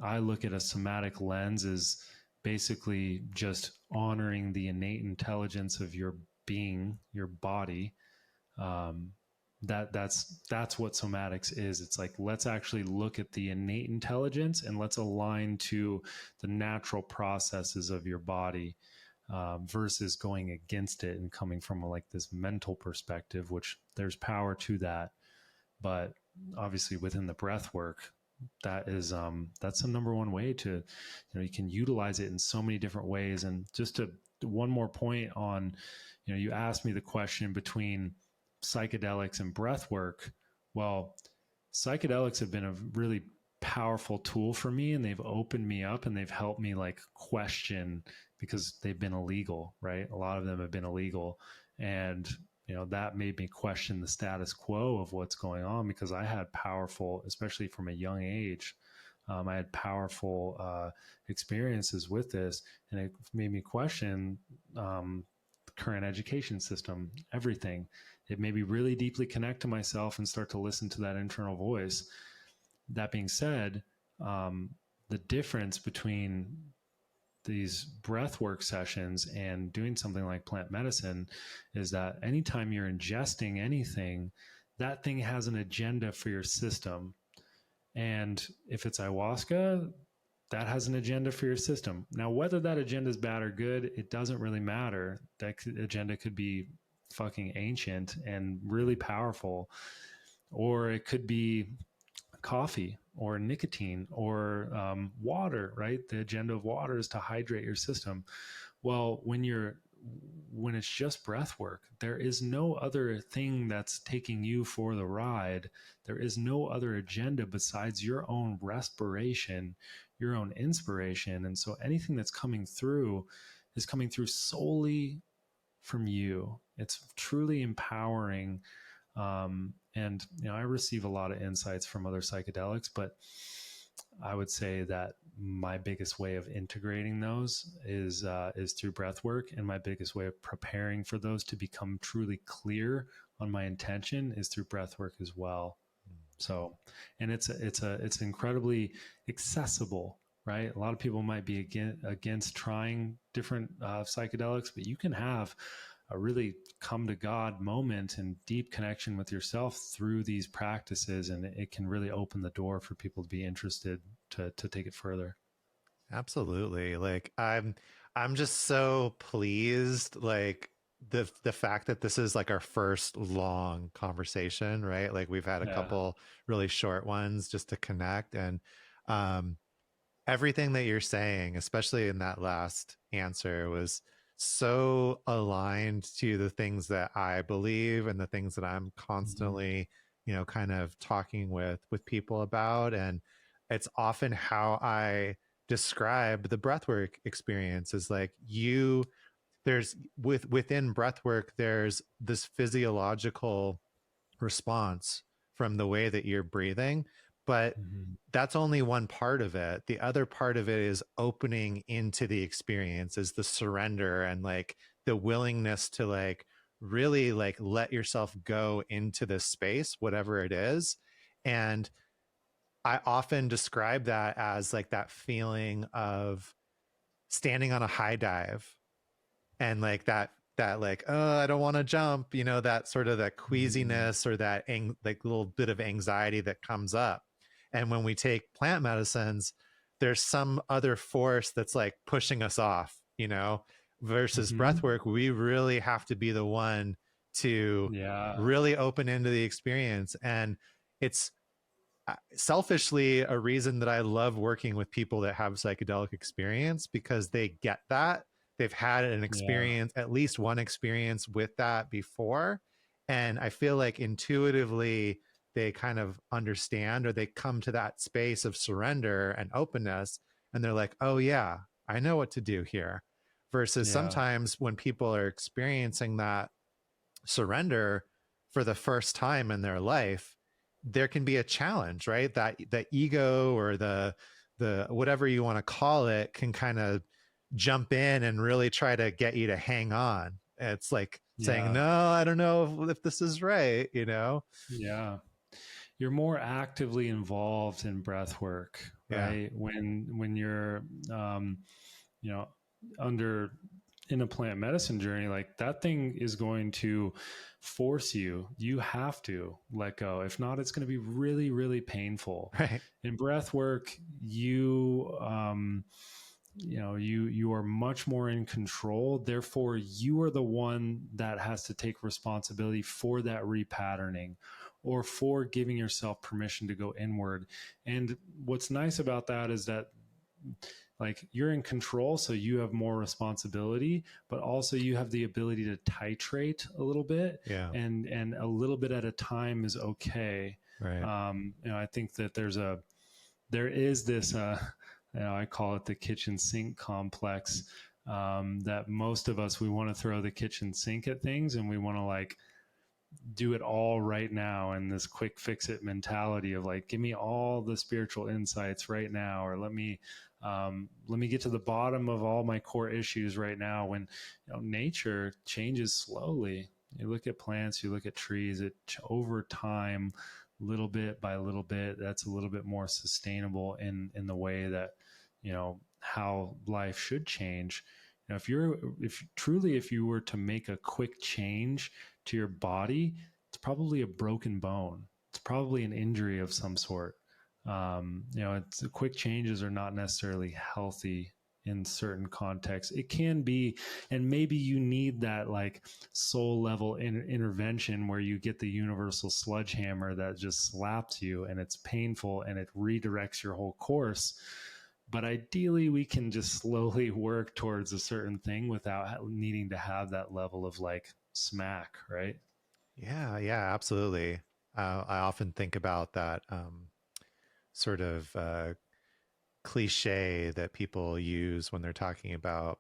I look at a somatic lens as basically just honoring the innate intelligence of your being, your body. That's what somatics is. It's like, let's actually look at the innate intelligence and let's align to the natural processes of your body, versus going against it and coming from like this mental perspective, which there's power to that. But obviously within the breath work, that is that's the number one way to, you can utilize it in so many different ways. And just to one more point on, you asked me the question between psychedelics and breath work. Well, psychedelics have been a really powerful tool for me, and they've opened me up and they've helped me like question, because they've been illegal, right? A lot of them have been illegal. And that made me question the status quo of what's going on, because I had powerful, especially from a young age, I had powerful experiences with this, and it made me question the current education system, everything. It made me really deeply connect to myself and start to listen to that internal voice. That being said, the difference between these breathwork sessions and doing something like plant medicine is that anytime you're ingesting anything, that thing has an agenda for your system. And if it's ayahuasca, that has an agenda for your system. Now, whether that agenda is bad or good, it doesn't really matter. That agenda could be fucking ancient and really powerful, or it could be coffee or nicotine or water, right? The agenda of water is to hydrate your system. Well, when it's just breath work, there is no other thing that's taking you for the ride. There is no other agenda besides your own respiration, your own inspiration. And so anything that's coming through is coming through solely from you. It's truly empowering. And I receive a lot of insights from other psychedelics, but I would say that my biggest way of integrating those is through breath work, and my biggest way of preparing for those to become truly clear on my intention is through breath work as well. So, and it's incredibly accessible, right? A lot of people might be against trying different psychedelics, but you can have a really come to God moment and deep connection with yourself through these practices. And it can really open the door for people to be interested to take it further. Absolutely. Like, I'm just so pleased, like the fact that this is like our first long conversation, right? Like, we've had a couple really short ones just to connect. And everything that you're saying, especially in that last answer, was so aligned to the things that I believe and the things that I'm constantly, kind of talking with people about. And it's often how I describe the breathwork experience is like within breathwork, there's this physiological response from the way that you're breathing, but that's only one part of it. The other part of it is opening into the experience, is the surrender and like the willingness to like really like let yourself go into this space, whatever it is. And I often describe that as like that feeling of standing on a high dive, and like that like, oh, I don't want to jump, that sort of that queasiness or that like little bit of anxiety that comes up. And when we take plant medicines, there's some other force that's like pushing us off, versus breath work. We really have to be the one to Yeah. really open into the experience. And it's selfishly a reason that I love working with people that have psychedelic experience, because they get that. They've had an Yeah. experience, at least one experience with that before. And I feel like intuitively they kind of understand, or they come to that space of surrender and openness. And they're like, oh, yeah, I know what to do here. Versus Yeah. sometimes when people are experiencing that surrender for the first time in their life, there can be a challenge, right? That the ego, or the whatever you want to call it, can kind of jump in and really try to get you to hang on. It's like saying, Yeah. no, I don't know if this is right, you know? Yeah. You're more actively involved in breath work, Yeah. right? When you're, you know, under in a plant medicine journey, like that thing is going to force you. You have to let go. If not, it's going to be really, really painful. Right. In breath work, you are much more in control. Therefore, you are the one that has to take responsibility for that repatterning, or for giving yourself permission to go inward. And what's nice about that is that, like, you're in control, so you have more responsibility, but also you have the ability to titrate a little bit, Yeah. and a little bit at a time is okay. Right. I think that there is this, I call it the kitchen sink complex, that most of us, we want to throw the kitchen sink at things, and we want to like do it all right now, and this quick fix it mentality of like, give me all the spiritual insights right now, or let me get to the bottom of all my core issues right now. When nature changes slowly. You look at plants, you look at trees, over time, little bit by little bit, that's a little bit more sustainable in the way that how life should change. If you were to make a quick change to your body, it's probably a broken bone. It's probably an injury of some sort. Quick changes are not necessarily healthy in certain contexts. It can be, and maybe you need that like soul level intervention where you get the universal sledgehammer that just slaps you, and it's painful and it redirects your whole course. But ideally, we can just slowly work towards a certain thing without needing to have that level of like smack, right? Yeah. Yeah. Absolutely. I often think about that sort of cliche that people use when they're talking about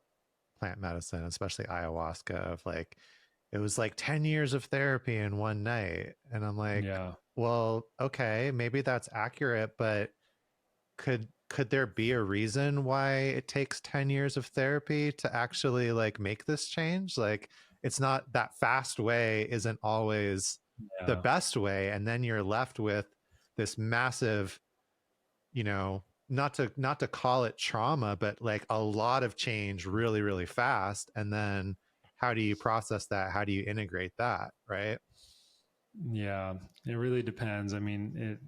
plant medicine, especially ayahuasca, of like, it was like 10 years of therapy in one night. And I'm like, Yeah. well, okay, maybe that's accurate, but could there be a reason why it takes 10 years of therapy to actually like make this change? Like, it's not that fast way isn't always the Yeah. best way. And then you're left with this massive, not to call it trauma, but like a lot of change really, really fast. And then how do you process that? How do you integrate that? Right. Yeah, it really depends. I mean,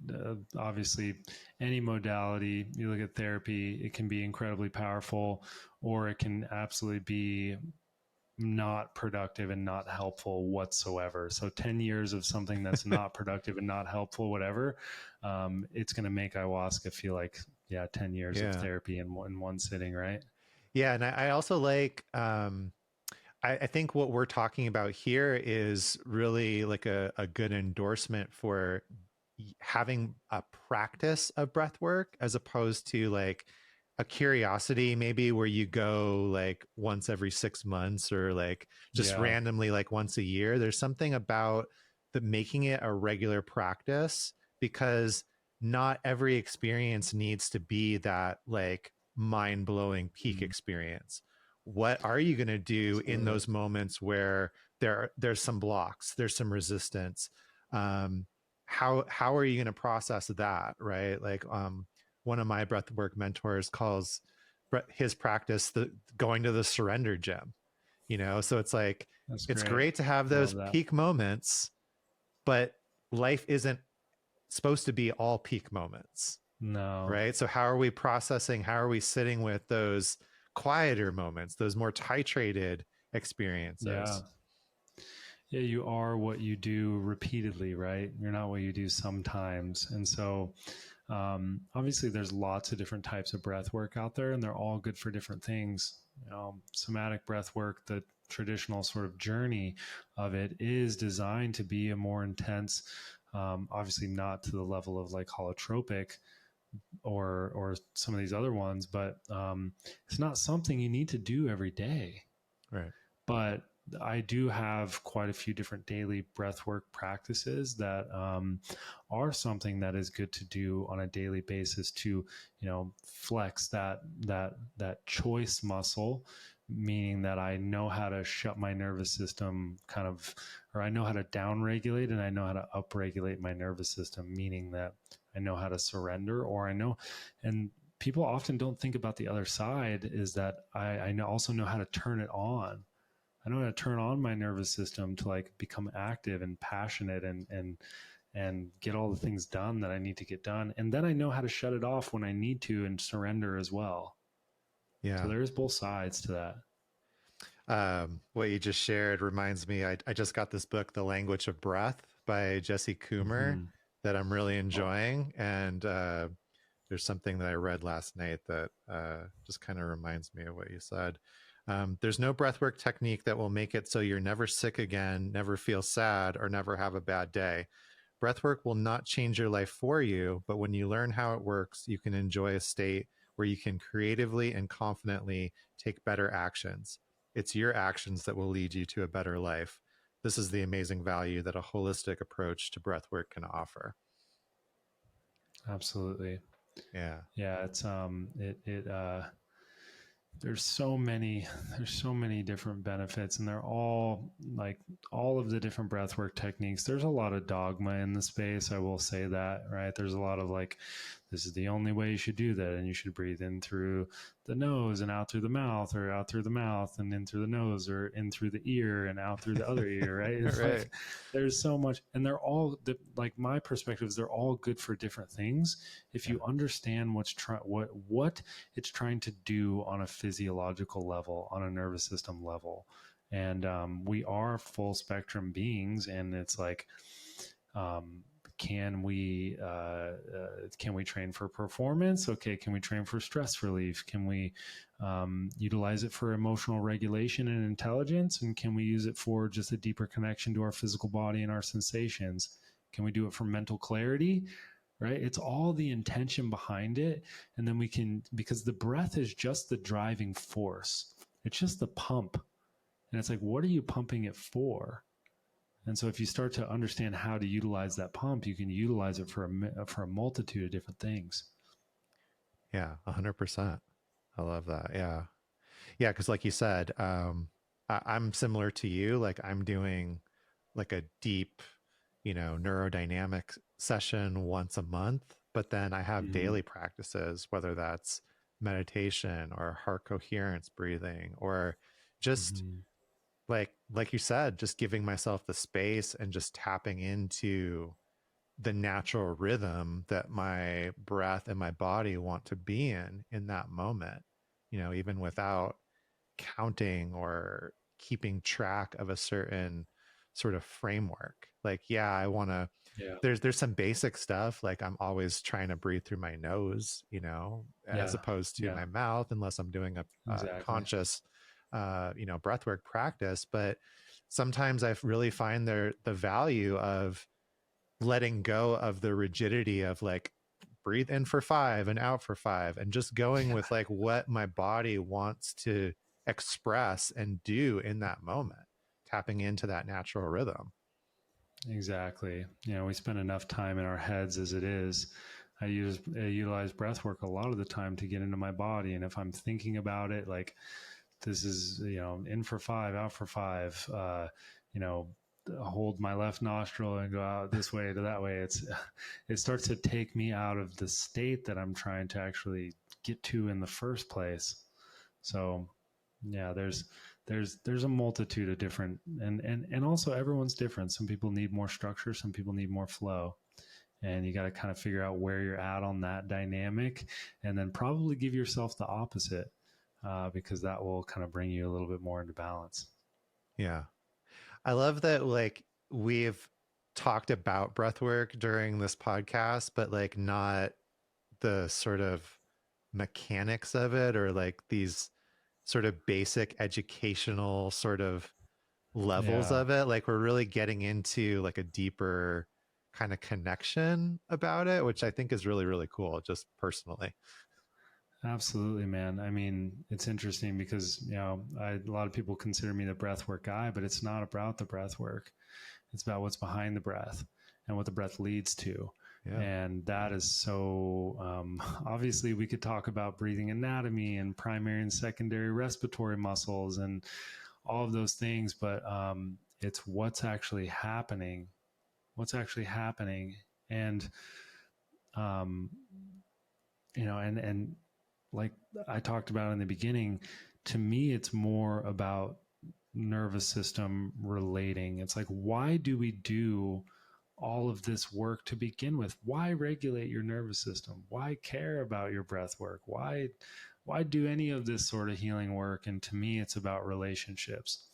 obviously any modality, you look at therapy, it can be incredibly powerful, or it can absolutely be not productive and not helpful whatsoever. So 10 years of something that's not productive and not helpful, whatever, it's going to make ayahuasca feel like, 10 years of Yeah. therapy in one sitting, right? Yeah. And I also like, I think what we're talking about here is really like a good endorsement for having a practice of breath work, as opposed to like a curiosity, maybe where you go like once every 6 months, or like just Yeah. randomly like once a year. There's something about the making it a regular practice, because not every experience needs to be that like mind-blowing peak Mm, experience. What are you going to do in absolutely. those moments where there's some blocks, there's some resistance? How are you going to process that, right? Like, one of my breathwork mentors calls his practice the going to the surrender gym. So it's like, That's it's great. great to have those Love that. peak moments, but life isn't supposed to be all peak moments, No. right? So how are we processing, how are we sitting with those quieter moments, those more titrated Yeah. experiences? Yeah, you are what you do repeatedly, right? You're not what you do sometimes. And so, obviously, there's lots of different types of breath work out there, and they're all good for different things. Somatic breath work, the traditional sort of journey of it, is designed to be a more intense, obviously not to the level of like holotropic or some of these other ones, but it's not something you need to do every day. Right. But I do have quite a few different daily breathwork practices that are something that is good to do on a daily basis to, flex that choice muscle, meaning that I know how to shut my nervous system or I know how to downregulate and I know how to upregulate my nervous system, meaning that I know how to surrender, and people often don't think about the other side is that I also know how to turn it on. I know how to turn on my nervous system to like become active and passionate and get all the things done that I need to get done. And then I know how to shut it off when I need to and surrender as well. So Yeah. there's both sides to that. What you just shared reminds me, I just got this book, The Language of Breath by Jesse Coomer, Mm-hmm. that I'm really enjoying. And there's something that I read last night that just kind of reminds me of what you said. There's no breathwork technique that will make it so you're never sick again, never feel sad, or never have a bad day. Breathwork will not change your life for you, but when you learn how it works, you can enjoy a state where you can creatively and confidently take better actions. It's your actions that will lead you to a better life. This is the amazing value that a holistic approach to breathwork can offer. Absolutely. Yeah. Yeah. It's, there's so many different benefits, and they're all like all of the different breathwork techniques. There's a lot of dogma in the space, I will say that, right? There's a lot of like, this is the only way you should do that, and you should breathe in through the nose and out through the mouth, or out through the mouth and in through the nose, or in through the ear and out through the other ear, right? It's Right. like there's so much, and they're all like my perspectives, they're all good for different things if Yeah. you understand what it's trying to do on a physiological level, on a nervous system level. And we are full spectrum beings, and it's like, um, can we train for performance? Okay, can we train for stress relief? Can we utilize it for emotional regulation and intelligence? And can we use it for just a deeper connection to our physical body and our sensations? Can we do it for mental clarity? Right? It's all the intention behind it. And then we can, because the breath is just the driving force, it's just the pump. And it's like, what are you pumping it for? And so if you start to understand how to utilize that pump, you can utilize it for a multitude of different things. Yeah. 100%. I love that. Yeah. Yeah. Cause like you said, I'm similar to you. Like I'm doing like a deep, neurodynamic session once a month, but then I have Mm-hmm. daily practices, whether that's meditation or heart coherence breathing, or just Mm-hmm. like you said, just giving myself the space and just tapping into the natural rhythm that my breath and my body want to be in that moment, even without counting or keeping track of a certain sort of framework. Like, yeah, I want to, Yeah. there's some basic stuff. Like I'm always trying to breathe through my nose, as Yeah. opposed to Yeah. my mouth, unless I'm doing a Exactly. conscious, breathwork practice. But sometimes I really find the value of letting go of the rigidity of like breathe in for 5 and out for 5, and just going with like what my body wants to express and do in that moment, tapping into that natural rhythm. Exactly. We spend enough time in our heads as it is. I utilize breath work a lot of the time to get into my body. And if I'm thinking about it, like this is, in for 5, out for 5, you know, hold my left nostril and go out this way to that way. It starts to take me out of the state that I'm trying to actually get to in the first place. So yeah, there's a multitude of different, and also everyone's different. Some people need more structure, some people need more flow, and you got to kind of figure out where you're at on that dynamic, and then probably give yourself the opposite, because that will kind of bring you a little bit more into balance. Yeah. I love that like we've talked about breath work during this podcast, but like not the sort of mechanics of it or like these sort of basic educational sort of levels Yeah, of it. Like we're really getting into like a deeper kind of connection about it, which I think is really, really cool, just personally. absolutely, man. I mean, it's interesting because, a lot of people consider me the breathwork guy, but it's not about the breath work. It's about what's behind the breath and what the breath leads to. Yeah. And that is so obviously, we could talk about breathing anatomy and primary and secondary respiratory muscles and all of those things, but it's what's actually happening. And, um, and like I talked about in the beginning, to me, it's more about nervous system relating. It's like, why do we do all of this work to begin with? Why regulate your nervous system? Why care about your breath work? Why do any of this sort of healing work? And to me, it's about relationships.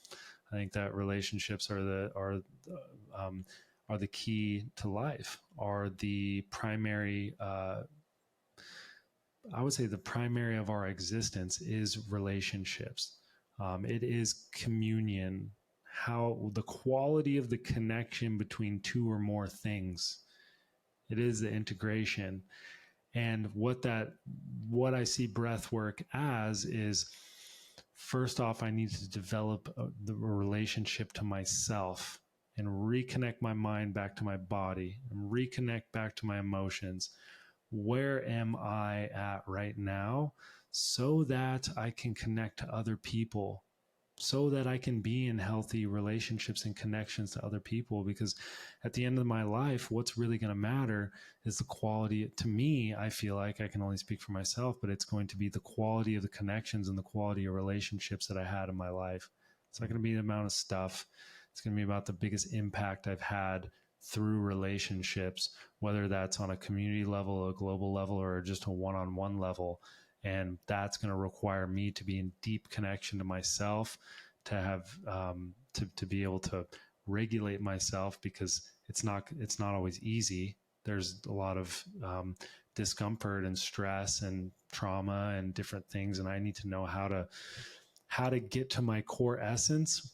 I think that relationships are the key to life, are the primary I would say the primary of our existence is relationships. It is communion, how the quality of the connection between two or more things. It is the integration. And what I see breath work as is, first off, I need to develop the relationship to myself and reconnect my mind back to my body and reconnect back to my emotions. Where am I at right now, so that I can connect to other people, so that I can be in healthy relationships and connections to other people? Because at the end of my life, what's really going to matter is the quality. To me, I feel like, I can only speak for myself, but it's going to be the quality of the connections and the quality of relationships that I had in my life. It's not going to be the amount of stuff. It's going to be about the biggest impact I've had through relationships, whether that's on a community level, a global level, or just a one-on-one level. And that's going to require me to be in deep connection to myself, to have to be able to regulate myself, because it's not always easy. There's a lot of discomfort and stress and trauma and different things, and I need to know how to get to my core essence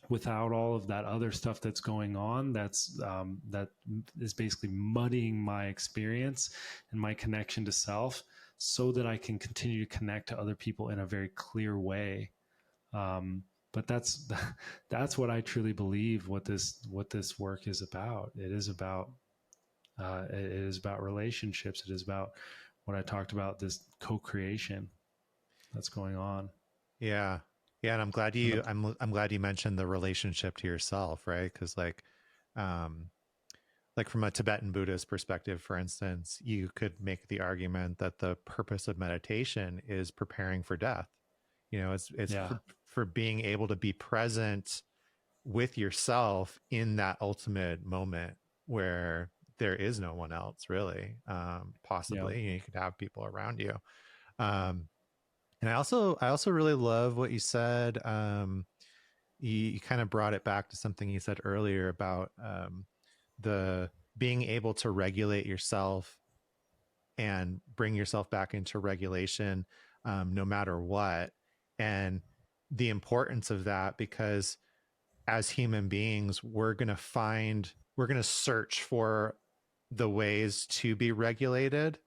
without all of that other stuff that's going on, that is basically muddying my experience and my connection to self, so that I can continue to connect to other people in a very clear way. But that's what I truly believe, what this work is about. It is about relationships. It is about what I talked about, this co-creation that's going on. Yeah. Yeah, and And the I'm glad you mentioned the relationship to yourself, right? Cuz um like from a Tibetan Buddhist perspective, for instance, you could make the argument that the purpose of meditation is preparing for death. You know, it's Yeah, for being able to be present with yourself in that ultimate moment where there is no one else really. yeah, Possibly you could have people around you. Um, and I also really love what you said. You kind of brought it back to something you said earlier about the being able to regulate yourself and bring yourself back into regulation, no matter what, and the importance of that, because as human beings, we're going to search for the ways to be regulated.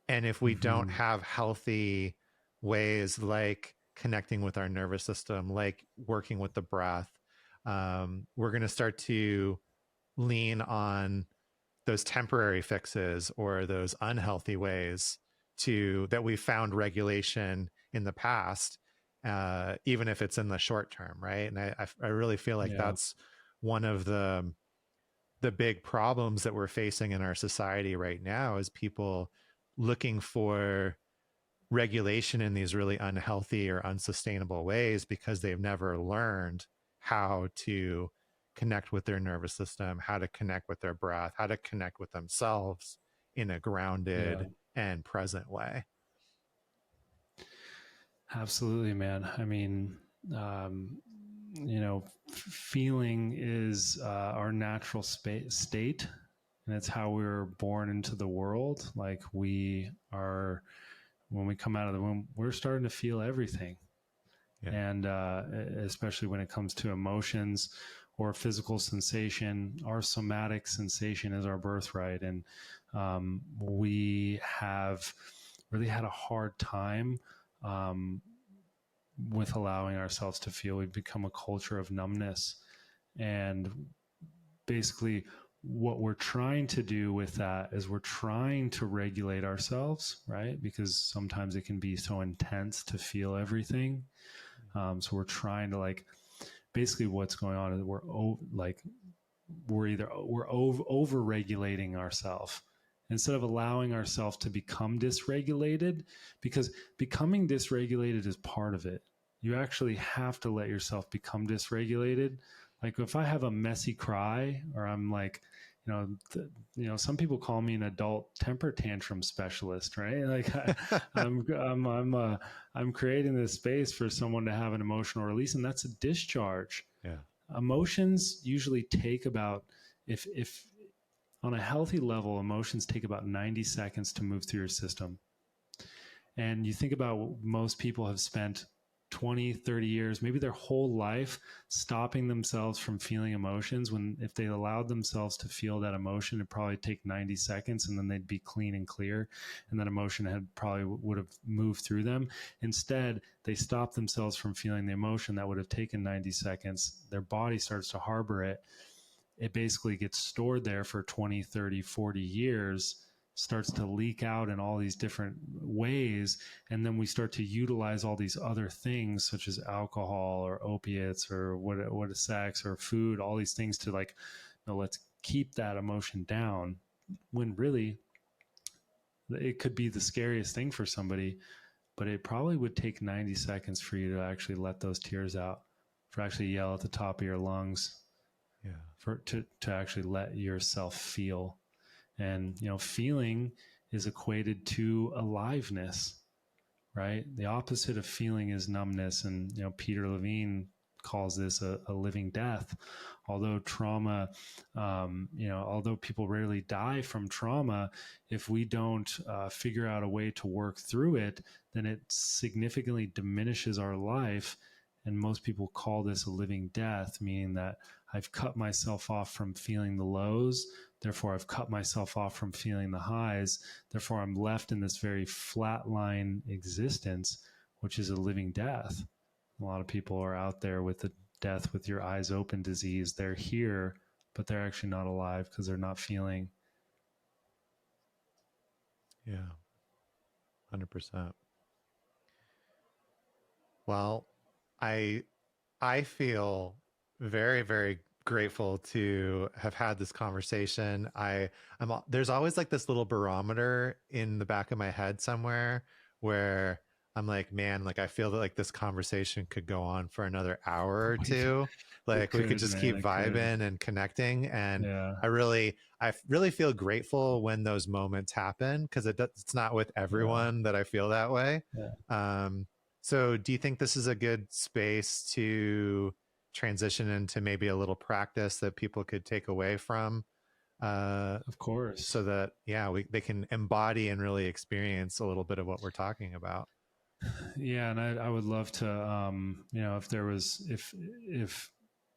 And if we don't mm-hmm. have healthy ways like connecting with our nervous system, like working with the breath, we're going to start to lean on those temporary fixes or those unhealthy ways to that we found regulation in the past, even if it's in the short term, right? And I really feel like Yeah, that's one of the big problems that we're facing in our society right now is people looking for regulation in these really unhealthy or unsustainable ways because they've never learned how to connect with their nervous system, how to connect with their breath, how to connect with themselves in a yeah. grounded and present way. Absolutely, man. I mean, um, feeling is our natural state, and it's how we were born into the world. Like we are, when we come out of the womb, we're starting to feel everything. Yeah. And especially when it comes to emotions or physical sensation, our somatic sensation is our birthright. And we have really had a hard time with allowing ourselves to feel. We've become a culture of numbness. And basically, what we're trying to do with that is we're trying to regulate ourselves, right? Because sometimes it can be so intense to feel everything. So we're trying to basically what's going on is we're over regulating ourselves instead of allowing ourselves to become dysregulated, because becoming dysregulated is part of it. You actually have to let yourself become dysregulated. Like if I have a messy cry, or I'm like, some people call me an adult temper tantrum specialist, right? Like I'm creating this space for someone to have an emotional release, and that's a discharge. Yeah. Emotions usually take about, if on a healthy level, emotions take about 90 seconds to move through your system. And you think about most people have spent 20, 30 years, maybe their whole life, stopping themselves from feeling emotions, when if they allowed themselves to feel that emotion, it'd probably take 90 seconds and then they'd be clean and clear. And that emotion would have moved through them. Instead, they stopped themselves from feeling the emotion that would have taken 90 seconds. Their body starts to harbor it. It basically gets stored there for 20, 30, 40 years, starts to leak out in all these different ways. And then we start to utilize all these other things such as alcohol or opiates or what is sex or food, all these things to let's keep that emotion down, when really it could be the scariest thing for somebody, but it probably would take 90 seconds for you to actually let those tears out, for actually yell at the top of your lungs. Yeah. To actually let yourself feel. And, feeling is equated to aliveness, right? The opposite of feeling is numbness. And, Peter Levine calls this a living death. Although trauma, although people rarely die from trauma, if we don't figure out a way to work through it, then it significantly diminishes our life. And most people call this a living death, meaning that I've cut myself off from feeling the lows. Therefore, I've cut myself off from feeling the highs. Therefore, I'm left in this very flatline existence, which is a living death. A lot of people are out there with the death with your eyes open disease. They're here, but they're actually not alive because they're not feeling. Yeah, 100%. Well, I feel very, very grateful to have had this conversation. There's always this little barometer in the back of my head somewhere where I'm like, man, I feel that this conversation could go on for another hour or two. We could just keep vibing and connecting. And yeah. I really feel grateful when those moments happen, because it's not with everyone that I feel that way. Yeah. So do you think this is a good space to transition into maybe a little practice that people could take away from? Of course. So that, they can embody and really experience a little bit of what we're talking about. Yeah. And I would love to, if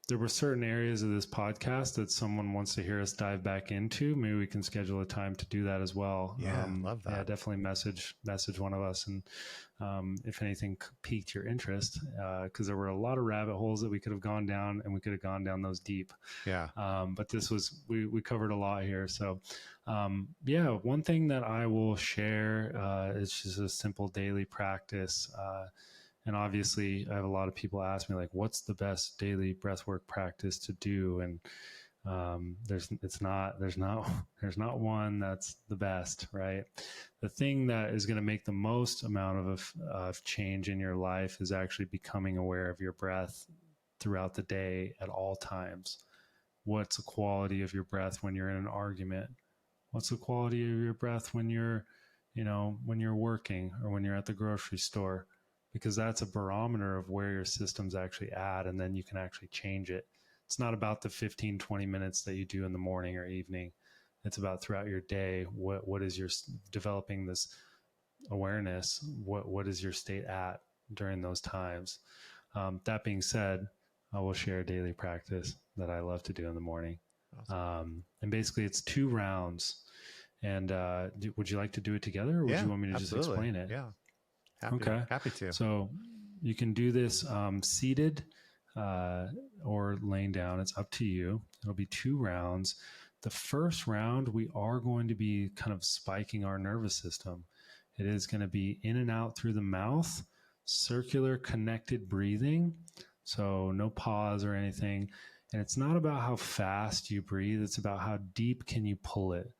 there were certain areas of this podcast that someone wants to hear us dive back into, maybe we can schedule a time to do that as well. Yeah, love that. Yeah, definitely message one of us. And if anything piqued your interest, because there were a lot of rabbit holes that we could have gone down, and we could have gone down those deep. Yeah. But this was, we covered a lot here. So one thing that I will share is just a simple daily practice. And obviously, I have a lot of people ask me, what's the best daily breathwork practice to do? And there's not one that's the best, right? The thing that is going to make the most amount of change in your life is actually becoming aware of your breath throughout the day at all times. What's the quality of your breath when you're in an argument? What's the quality of your breath when you're working, or when you're at the grocery store? because that's a barometer of where your system's actually at, and then you can actually change it. It's not about the 15, 20 minutes that you do in the morning or evening. It's about throughout your day. What is your developing this awareness? What is your state at during those times? That being said, I will share a daily practice that I love to do in the morning. Awesome. And basically it's 2 rounds. And would you like to do it together, or would you want me to just explain it? Yeah. Happy to. So you can do this seated or laying down. It's up to you. It'll be 2 rounds. The first round, we are going to be kind of spiking our nervous system. It is going to be in and out through the mouth, circular connected breathing. So no pause or anything. And it's not about how fast you breathe. It's about how deep can you pull it.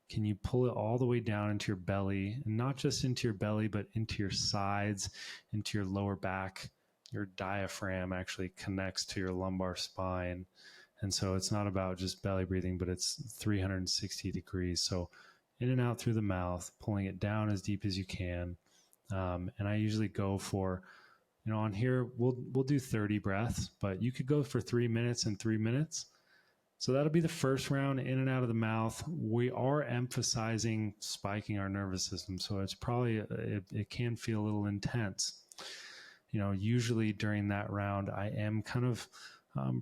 Can you pull it all the way down into your belly, and not just into your belly, but into your sides, into your lower back? Your diaphragm actually connects to your lumbar spine. And so it's not about just belly breathing, but it's 360 degrees. So in and out through the mouth, pulling it down as deep as you can. And I usually go for, on here, we'll do 30 breaths, but you could go for 3 minutes and 3 minutes. So that'll be the first round, in and out of the mouth. We are emphasizing spiking our nervous system. So it's probably, it can feel a little intense. Usually during that round, I am kind of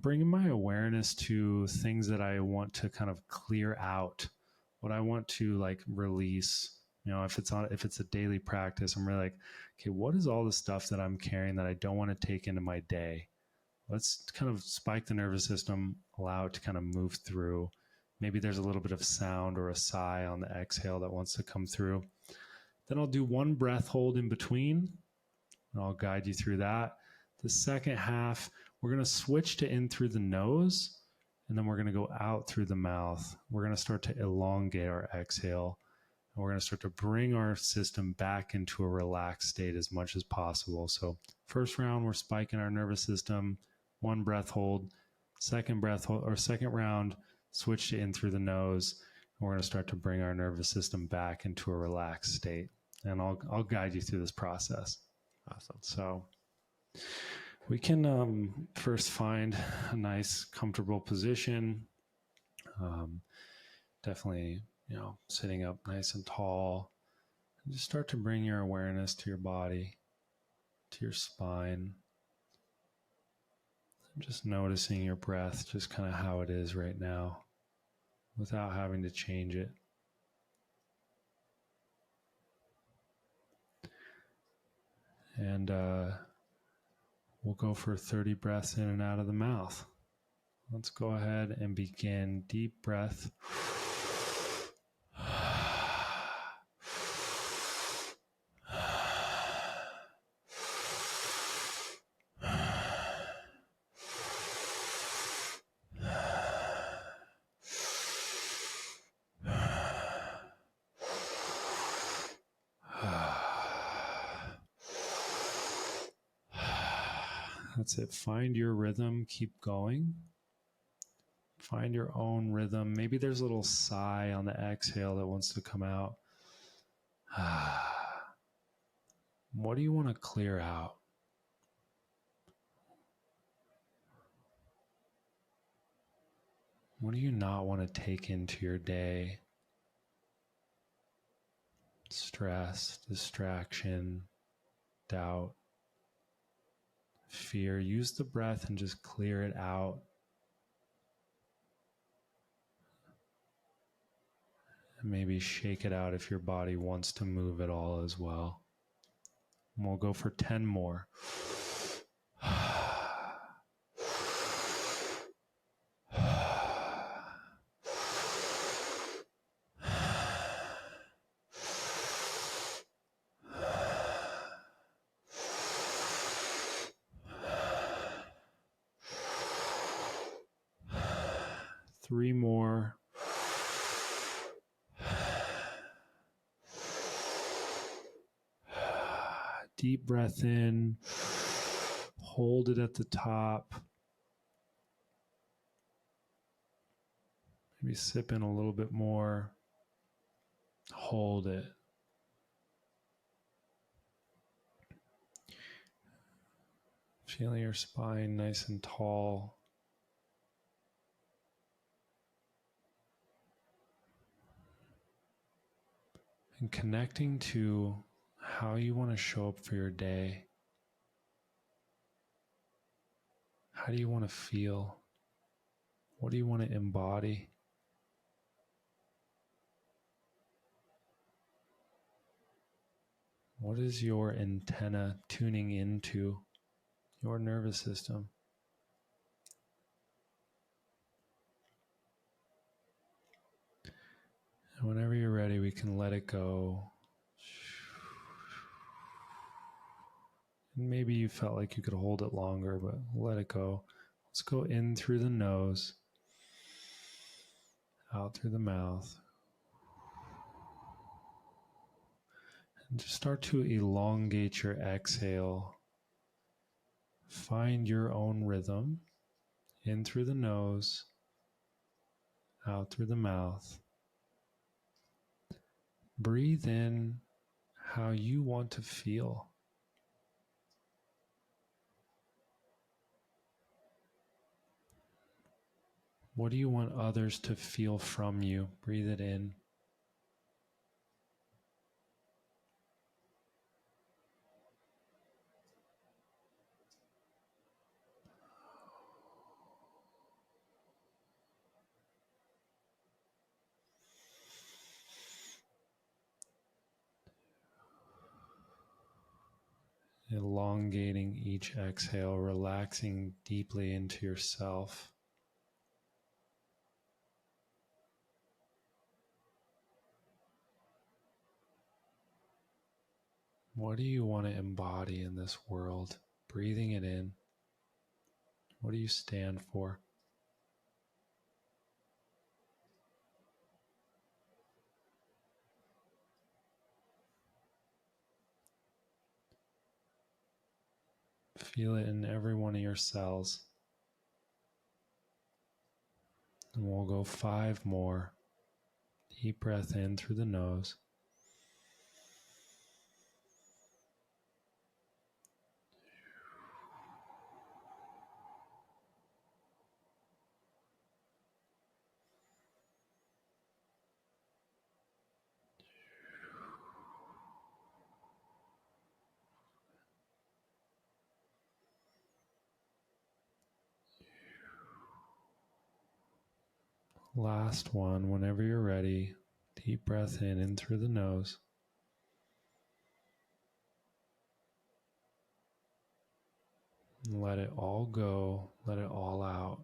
bringing my awareness to things that I want to kind of clear out, what I want to like release. If it's a daily practice, I'm really like, okay, what is all the stuff that I'm carrying that I don't want to take into my day? Let's kind of spike the nervous system, allow it to kind of move through. Maybe there's a little bit of sound or a sigh on the exhale that wants to come through. Then I'll do 1 breath hold in between, and I'll guide you through that. The second half, we're going to switch to in through the nose, and then we're going to go out through the mouth. We're going to start to elongate our exhale, and we're going to start to bring our system back into a relaxed state as much as possible. So first round, we're spiking our nervous system, 1 breath hold. Second breath hold, or second round, switch to in through the nose, and we're going to start to bring our nervous system back into a relaxed state. And I'll guide you through this process. Awesome. So we can first find a nice, comfortable position. Definitely, sitting up nice and tall. And just start to bring your awareness to your body, to your spine. Just noticing your breath, just kind of how it is right now, without having to change it. And we'll go for 30 breaths in and out of the mouth. Let's go ahead and begin. Deep breath. That's it. Find your rhythm. Keep going. Find your own rhythm. Maybe there's a little sigh on the exhale that wants to come out. What do you want to clear out? What do you not want to take into your day? Stress, distraction, doubt, fear. Use the breath and just clear it out. And maybe shake it out if your body wants to move at all as well. And we'll go for 10 more. 3 more. Deep breath in. Hold it at the top. Maybe sip in a little bit more. Hold it. Feeling your spine nice and tall. And connecting to how you want to show up for your day. How do you want to feel? What do you want to embody? What is your antenna tuning into your nervous system? And whenever you're ready, we can let it go. And maybe you felt like you could hold it longer, but let it go. Let's go in through the nose, out through the mouth. And just start to elongate your exhale. Find your own rhythm. In through the nose, out through the mouth. Breathe in how you want to feel. What do you want others to feel from you? Breathe it in. Elongating each exhale, relaxing deeply into yourself. What do you want to embody in this world? Breathing it in. What do you stand for? Feel it in every one of your cells. And we'll go 5 more. Deep breath in through the nose. Last one, whenever you're ready. Deep breath in through the nose. Let it all go. Let it all out.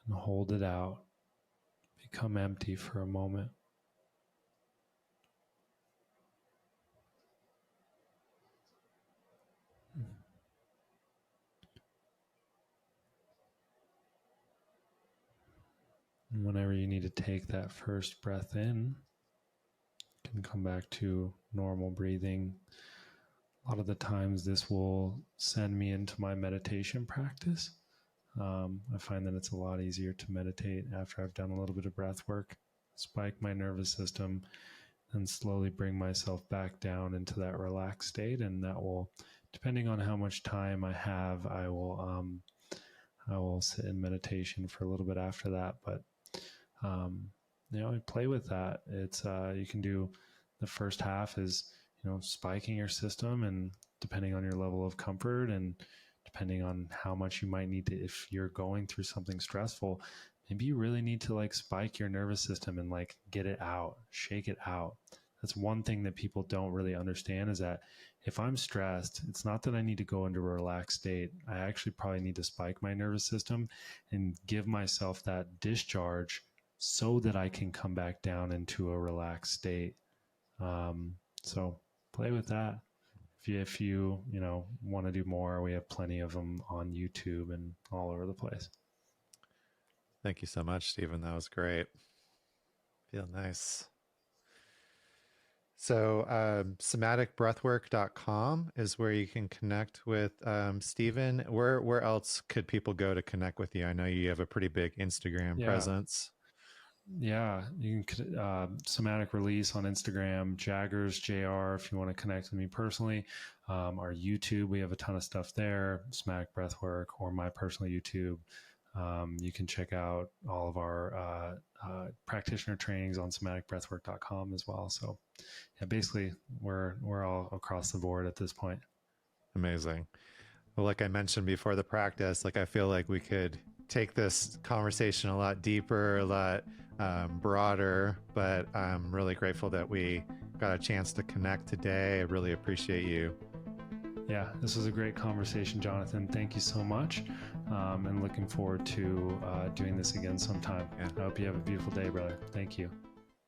And hold it out. Become empty for a moment. And whenever you need to take that first breath in, you can come back to normal breathing. A lot of the times this will send me into my meditation practice. I find that it's a lot easier to meditate after I've done a little bit of breath work, spike my nervous system, and slowly bring myself back down into that relaxed state. And that will, depending on how much time I have, I will sit in meditation for a little bit after that. But play with that. It's you can do the first half is spiking your system, and depending on your level of comfort and depending on how much you might need to, if you're going through something stressful, maybe you really need to spike your nervous system and get it out, shake it out. That's one thing that people don't really understand, is that if I'm stressed, it's not that I need to go into a relaxed state. I actually probably need to spike my nervous system and give myself that discharge so that I can come back down into a relaxed state. So play with that. If you want to do more, we have plenty of them on YouTube and all over the place. Thank you so much, Stephen. That was great. Feel nice. So somaticbreathwork.com is where you can connect with Stephen. Where else could people go to connect with you? I know you have a pretty big Instagram presence. Yeah, you can Somatic Release on Instagram, Jaggers JR if you want to connect with me personally. Our YouTube, we have a ton of stuff there, Somatic Breathwork, or my personal YouTube. You can check out all of our practitioner trainings on somaticbreathwork.com as well. So, yeah, basically, we're all across the board at this point. Amazing. Well, like I mentioned before the practice, like I feel like we could take this conversation a lot deeper, a lot broader, but I'm really grateful that we got a chance to connect today. I really appreciate you. Yeah, this was a great conversation, Jonathan. Thank you so much. And looking forward to doing this again sometime. Yeah. I hope you have a beautiful day, brother. Thank you.